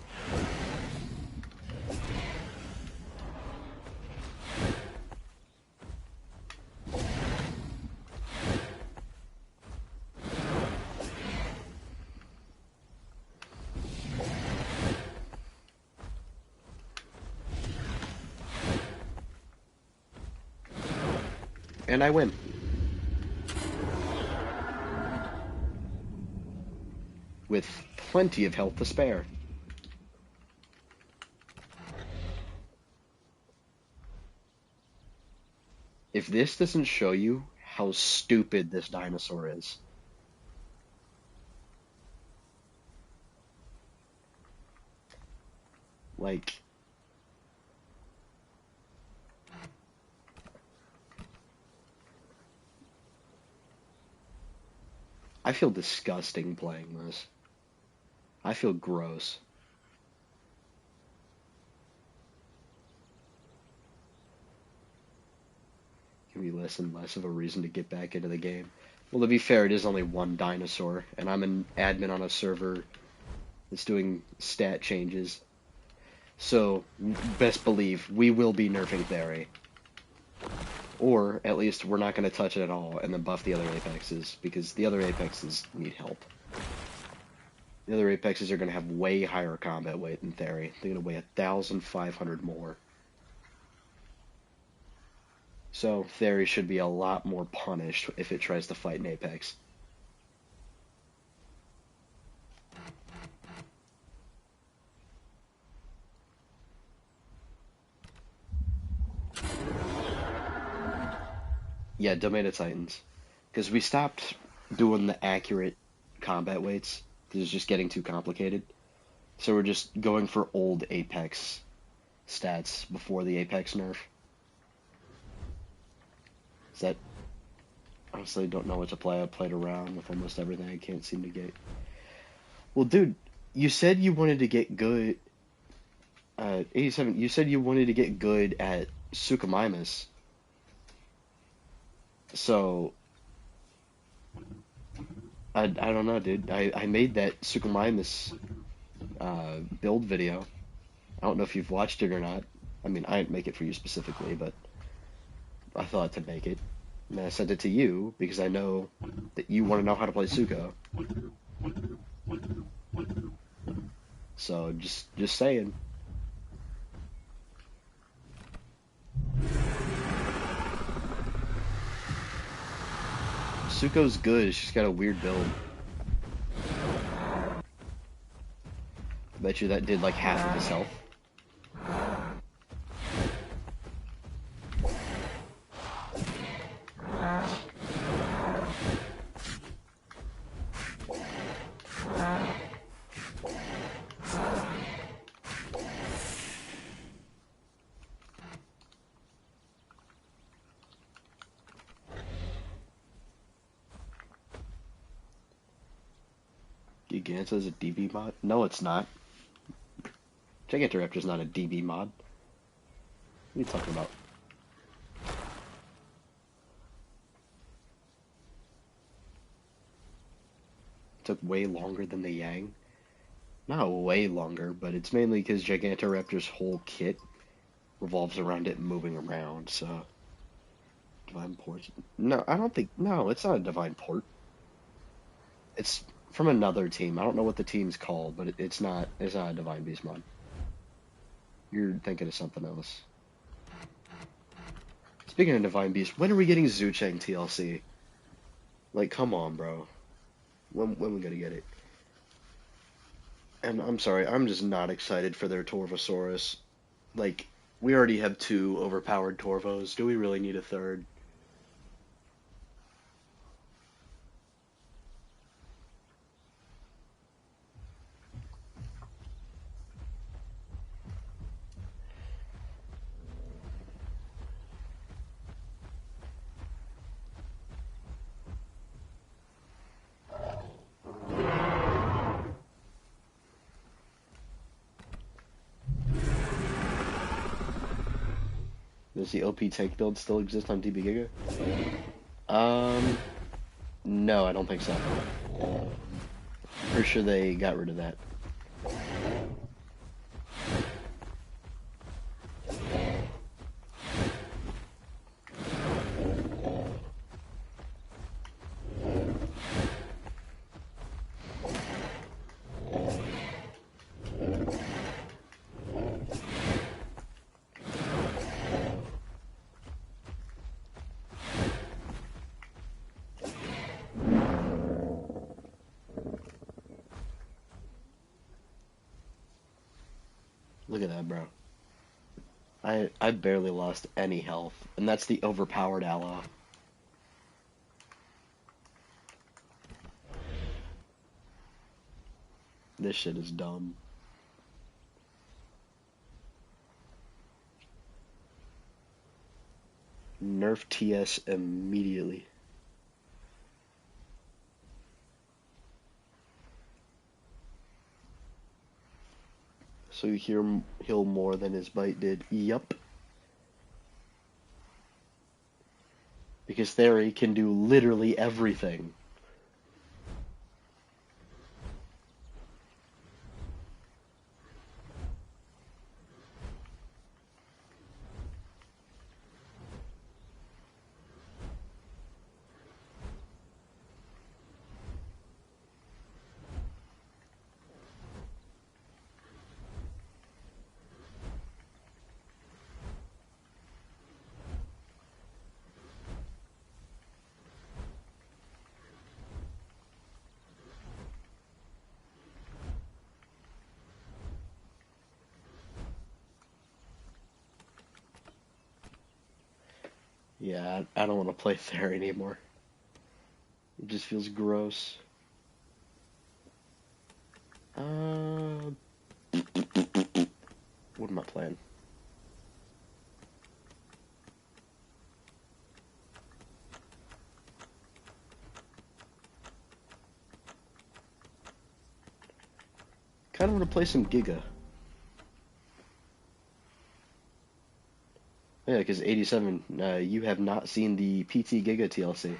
And I win. With plenty of health to spare. If this doesn't show you how stupid this dinosaur is. Like... I feel disgusting playing this. I feel gross. Give me less and less of a reason to get back into the game. Well, to be fair, it is only one dinosaur, and I'm an admin on a server that's doing stat changes. So, best believe, we will be nerfing Theory. Or, at least, we're not going to touch it at all, and then buff the other Apexes, because the other Apexes need help. The other Apexes are going to have way higher combat weight than Theory. They're going to weigh 1,500 more. So, Theory should be a lot more punished if it tries to fight an Apex. Yeah, Domain of Titans. Because we stopped doing the accurate combat weights. Because it's just getting too complicated. So we're just going for old Apex stats before the Apex nerf. Is that... Honestly, don't know what to play. I played around with almost everything. I can't seem to get... Well, dude, you said you wanted to get good... 87, you said you wanted to get good at Suchomimus. So, I don't know, dude. I made that Suchomimus build video. I don't know if you've watched it or not. I mean, I didn't make it for you specifically, but I thought to make it. And I sent it to you because I know that you want to know how to play Sucho. So, just saying. Suko's good, she's got a weird build. I bet you that did like half of his health. Giganta's a DB mod? No, it's not. Gigantoraptor's not a DB mod. What are you talking about? It took way longer than the Yang. Not way longer, but it's mainly because Gigantoraptor's whole kit revolves around it moving around, so... Divine Port? No, I don't think... No, it's not a Divine Port. It's from another team. I don't know what the team's called, but it's not a Divine Beast mod. You're thinking of something else. Speaking of Divine Beast, when are we getting Zucheng TLC? Like, come on, bro. When we gonna get it? And I'm sorry, I'm just not excited for their Torvosaurus. Like, we already have 2 overpowered Torvos. Do we really need a 3rd? Does the OP tank build still exist on DB Giga? No, I don't think so. Pretty sure they got rid of that. Look at that, bro. I barely lost any health, and that's the overpowered aloe. This shit is dumb. Nerf TS immediately. So you heal more than his bite did. Yup. Because Theory can do literally everything. Yeah, I don't want to play Theory anymore. It just feels gross. What am I playing? Kind of want to play some Giga. Yeah, because 87, you have not seen the PT Giga TLC.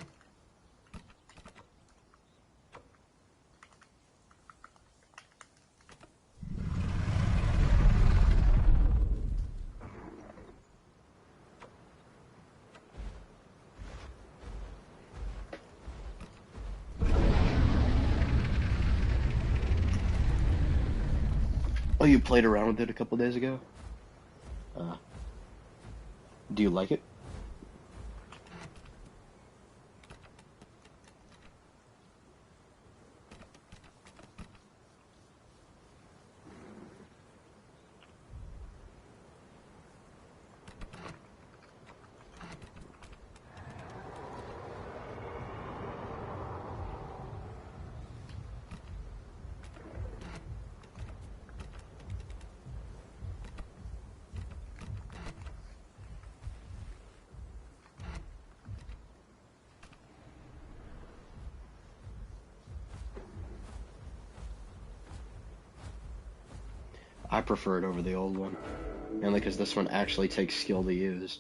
Oh, you played around with it a couple days ago? Do you like it? I prefer it over the old one. Mainly because this one actually takes skill to use.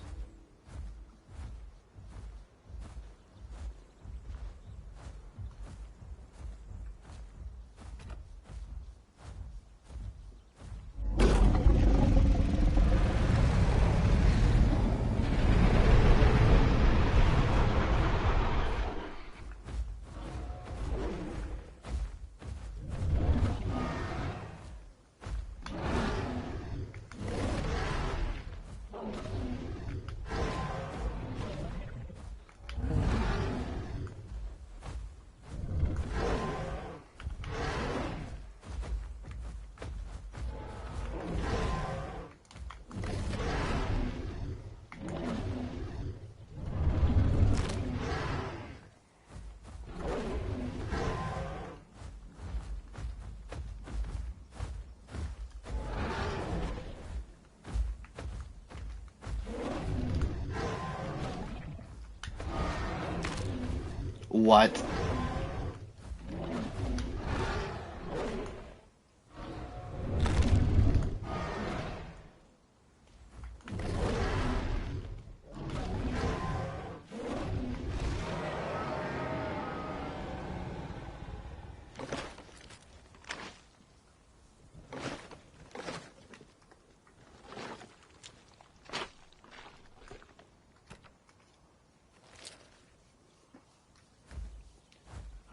What?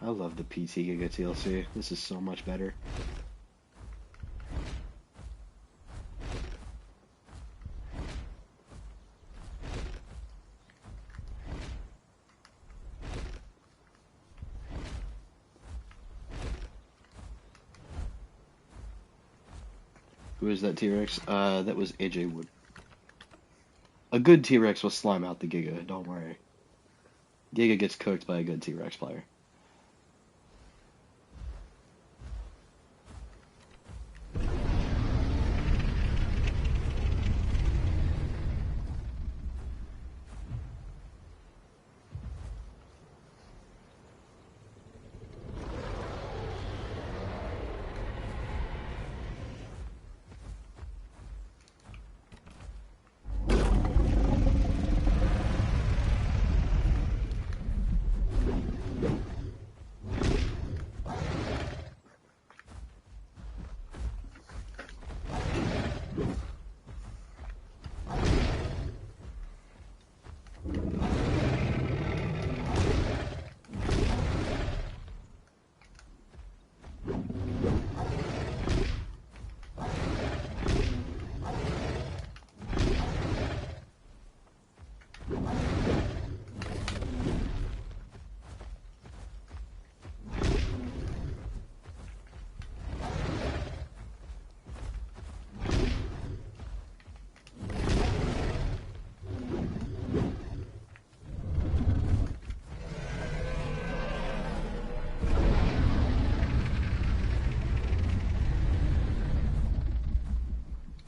I love the PT Giga TLC. This is so much better. Who is that T-Rex? That was AJ Wood. A good T-Rex will slime out the Giga, don't worry. Giga gets cooked by a good T-Rex player.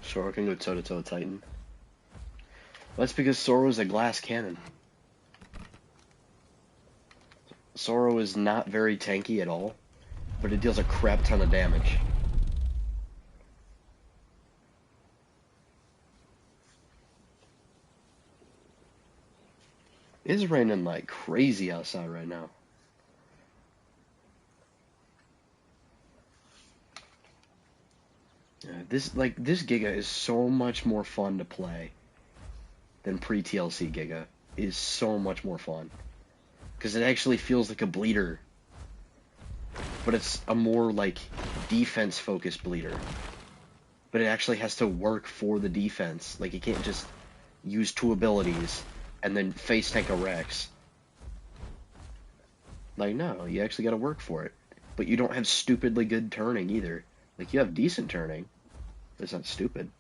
Sora can go toe-to-toe with Titan. That's because Sora is a glass cannon. Sora is not very tanky at all, but it deals a crap ton of damage. It's raining like crazy outside right now. This Giga is so much more fun to play than pre-TLC Giga. It is so much more fun. Because it actually feels like a bleeder. But it's a more, like, defense-focused bleeder. But it actually has to work for the defense. Like, you can't just use two abilities and then face tank a Rex. Like, no, you actually gotta work for it. But you don't have stupidly good turning either. Like, you have decent turning. But it's not stupid.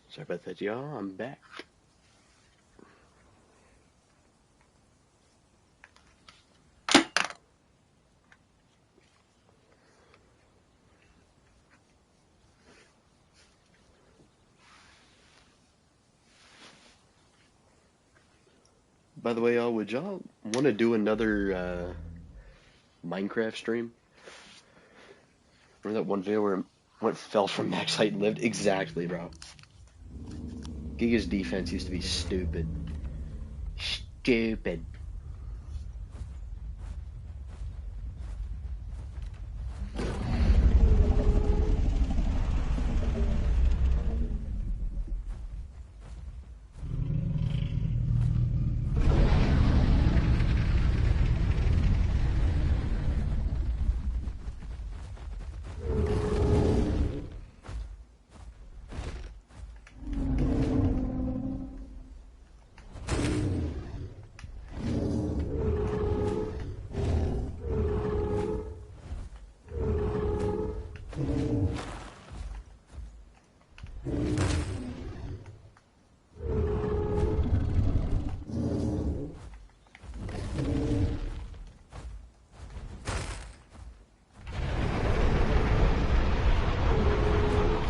Sorry about that, y'all. I'm back. By the way, y'all, would y'all want to do another Minecraft stream? Remember that one video where it fell from max height and lived? Exactly, bro. Giga's defense used to be stupid. Stupid.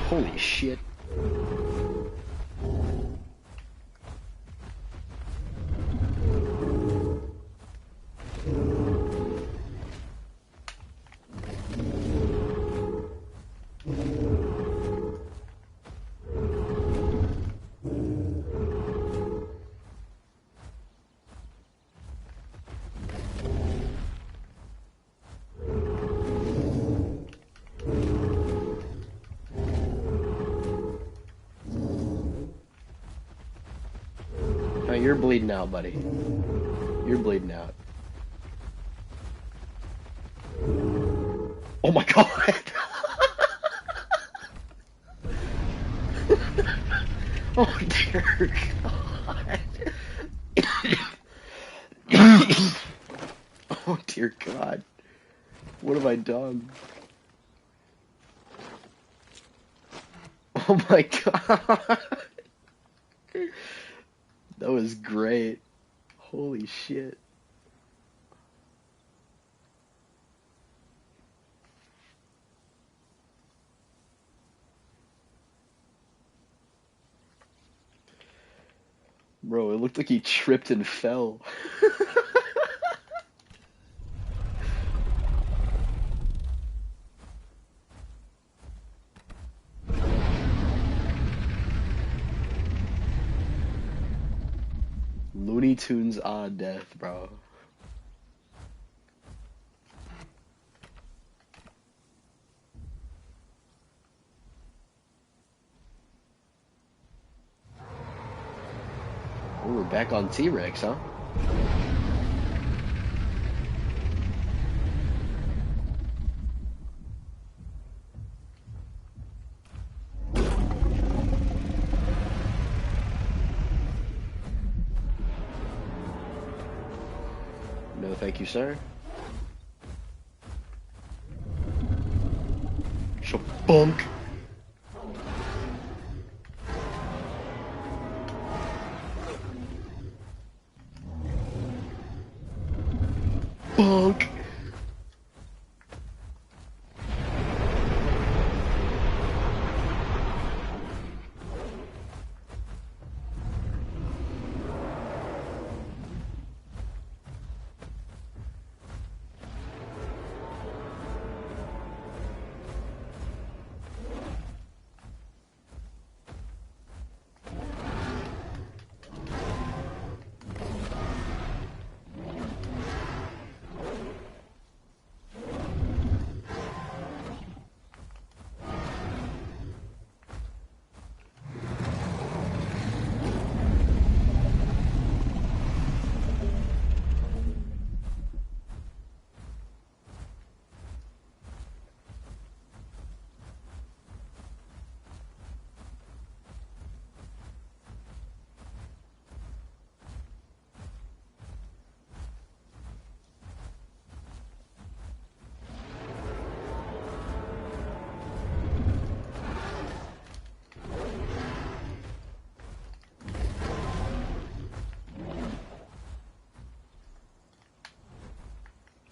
Holy shit. you're bleeding out, buddy. You're bleeding out. Oh my god! Oh dear god. Oh dear god. What have I done? Oh my god. That was great. Holy shit. Bro, it looked like he tripped and fell. Looney Tunes on death, bro. Oh, we're back on T-Rex, huh? No, thank you, sir. Shabunk. Bunk.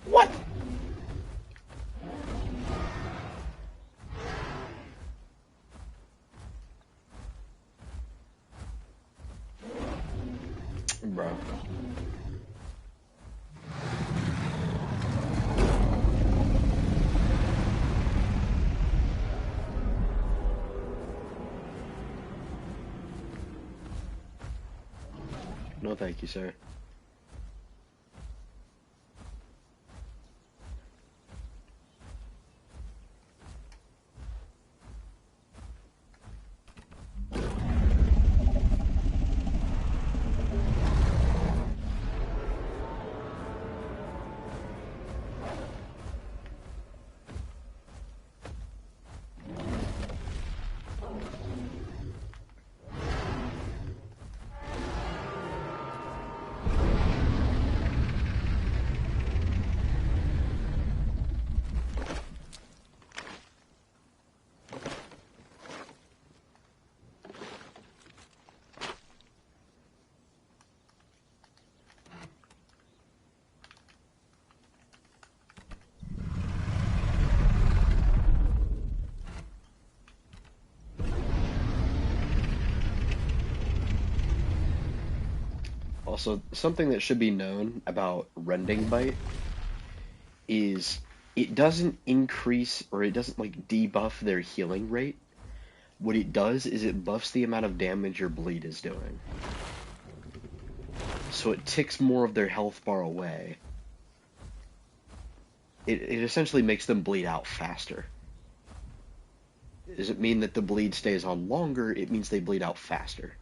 What? Bro. No, thank you, sir. Also, something that should be known about Rending Bite is it doesn't increase or it doesn't like debuff their healing rate. What it does is it buffs the amount of damage your bleed is doing. So it ticks more of their health bar away. It essentially makes them bleed out faster. Does it mean that the bleed stays on longer? It means they bleed out faster.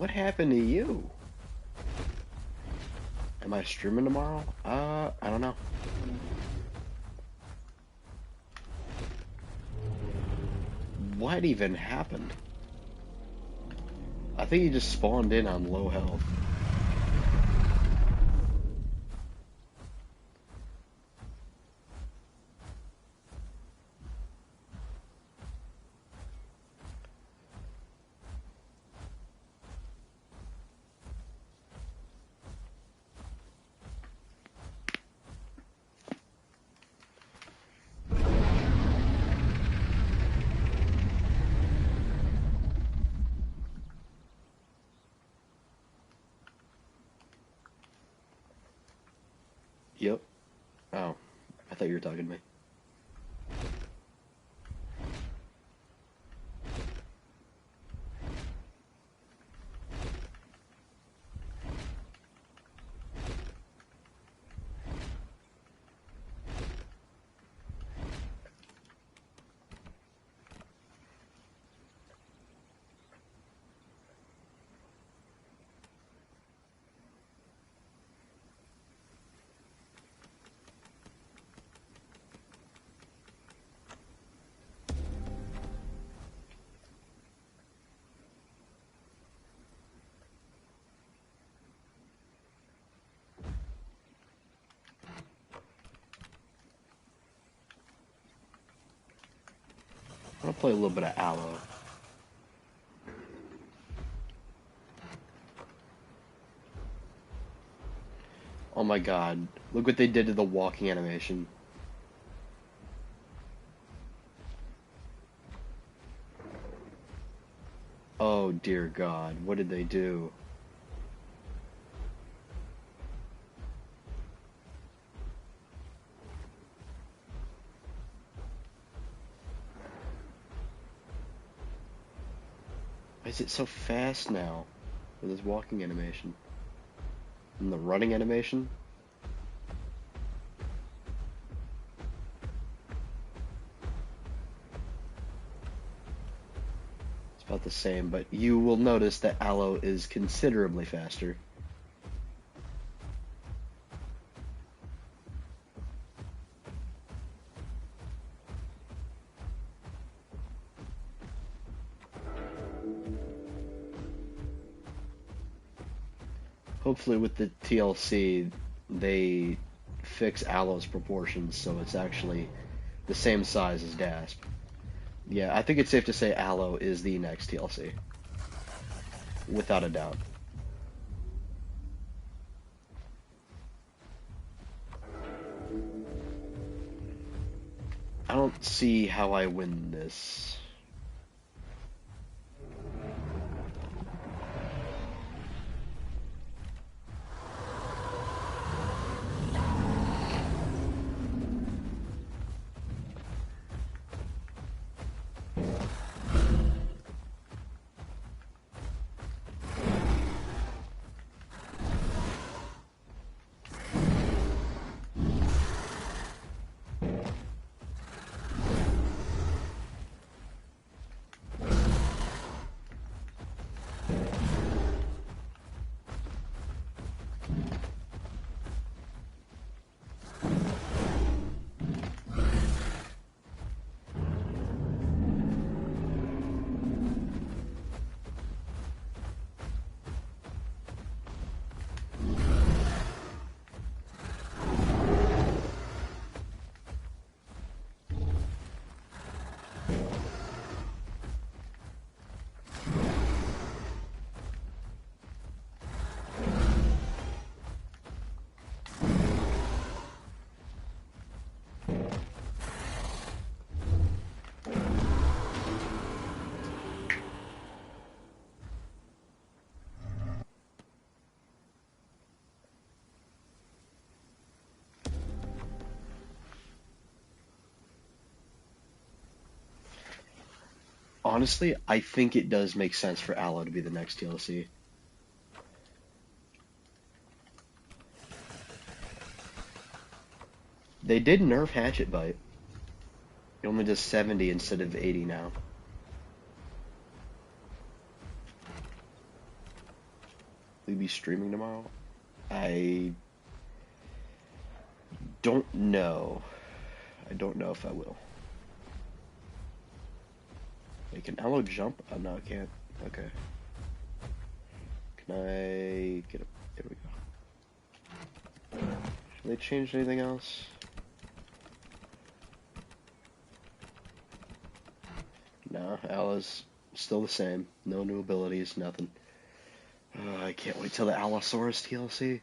What happened to you? Am I streaming tomorrow? I don't know. What even happened? I think he just spawned in on low health. Yep. Oh, I thought you were talking to me. I'm gonna play a little bit of Aloe. Oh my god, look what they did to the walking animation. Oh dear god, what did they do? Why is it so fast now with this walking animation? And the running animation? It's about the same, but you will notice that Aloe is considerably faster. Hopefully with the TLC, they fix Aloe's proportions so it's actually the same size as Dasp. Yeah, I think it's safe to say Aloe is the next TLC. Without a doubt. I don't see how I win this. Honestly, I think it does make sense for Aloe to be the next TLC. They did nerf Hatchet Bite. It only does 70 instead of 80 now. likely be streaming tomorrow? I don't know. I don't know if I will. Wait, can Aloe jump? Oh, no, I can't. Okay. Can I get up? There we go. Should they change anything else? No, Aloe's still the same. No new abilities, nothing. I can't wait till the Allosaurus TLC.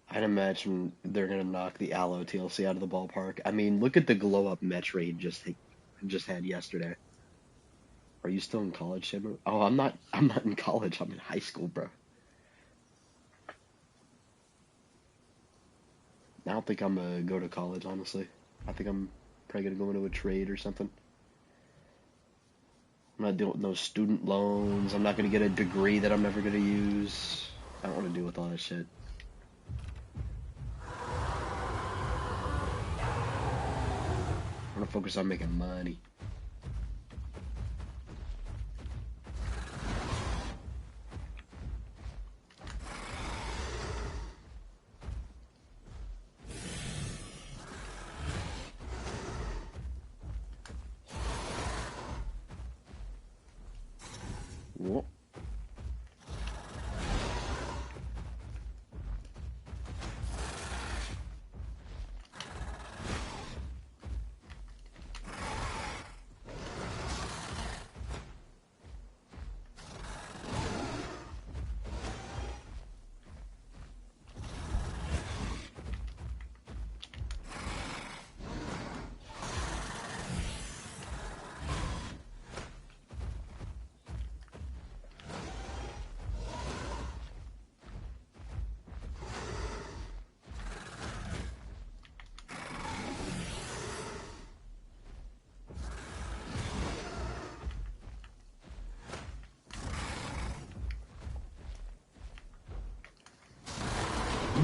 I'd imagine they're gonna knock the Aloe TLC out of the ballpark. I mean, look at the glow up Metri just had yesterday. Are you still in college, Shamu? Oh, I'm not. I'm not in college. I'm in high school, bro. I don't think I'm gonna go to college, honestly. I think I'm probably gonna go into a trade or something. I'm not dealing with no student loans. I'm not gonna get a degree that I'm never gonna use. I don't want to deal with all that shit. I want to focus on making money. Whoa.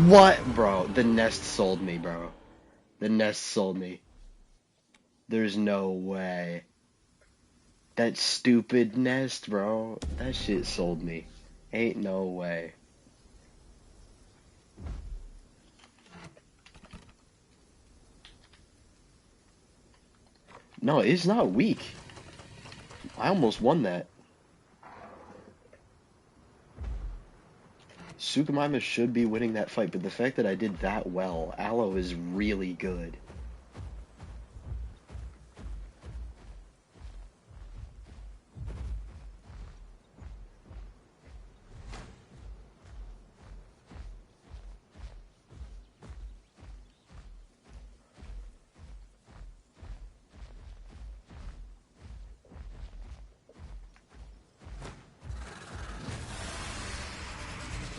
What, bro? The nest sold me, bro. The nest sold me. There's no way. That stupid nest, bro. That shit sold me. Ain't no way. No, it's not weak. I almost won that. Sukamima should be winning that fight, but the fact that I did that well, Aloe is really good.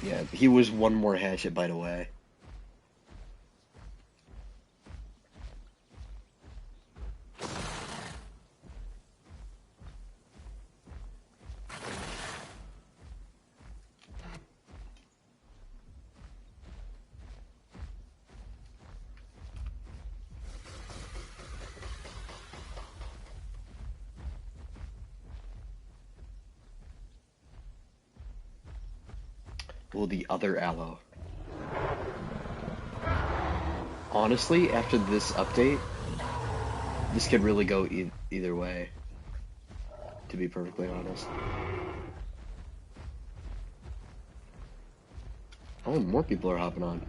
Yeah, he was one more hatchet bite away. Well, the other Aloe. Honestly, after this update, this could really go either way, to be perfectly honest. Oh, more people are hopping on.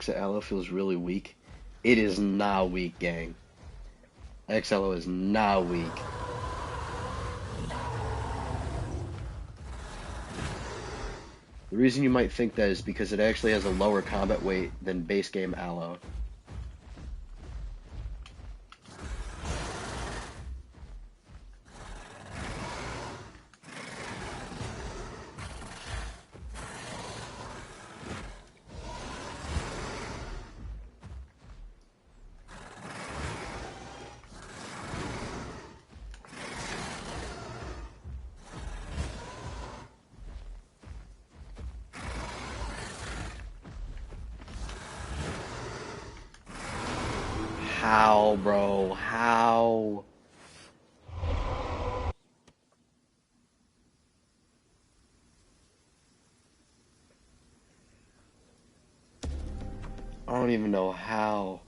XLO feels really weak. It is not weak, gang. XLO is not weak. The reason you might think that is because it actually has a lower combat weight than base game Allo. How, bro? How? I don't even know how.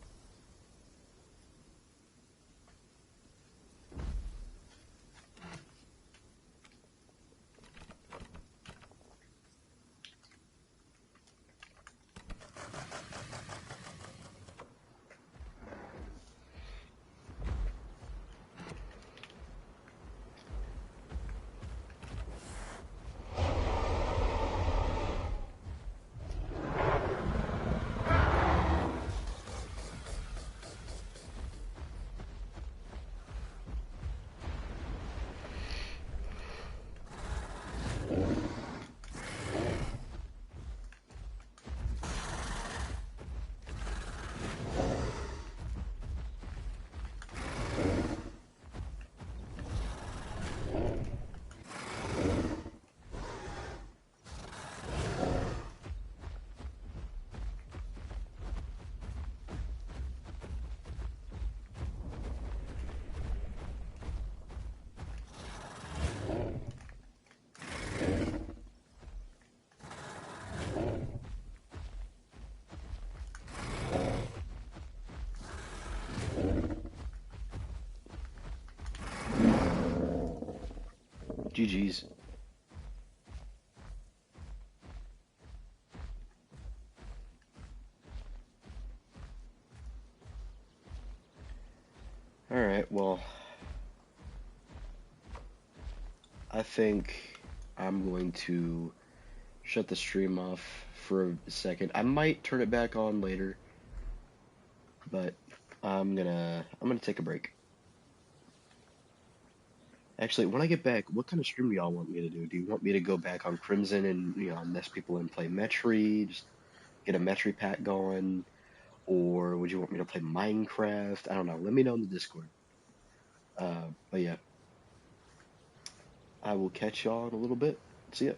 GG's. Alright, well, I think I'm going to shut the stream off for a second. I might turn it back on later, but I'm gonna take a break. Actually, when I get back, what kind of stream do y'all want me to do? Do you want me to go back on Crimson and, mess people and play Metri, just get a Metri pack going? Or would you want me to play Minecraft? I don't know. Let me know in the Discord. But yeah, I will catch y'all in a little bit. See ya.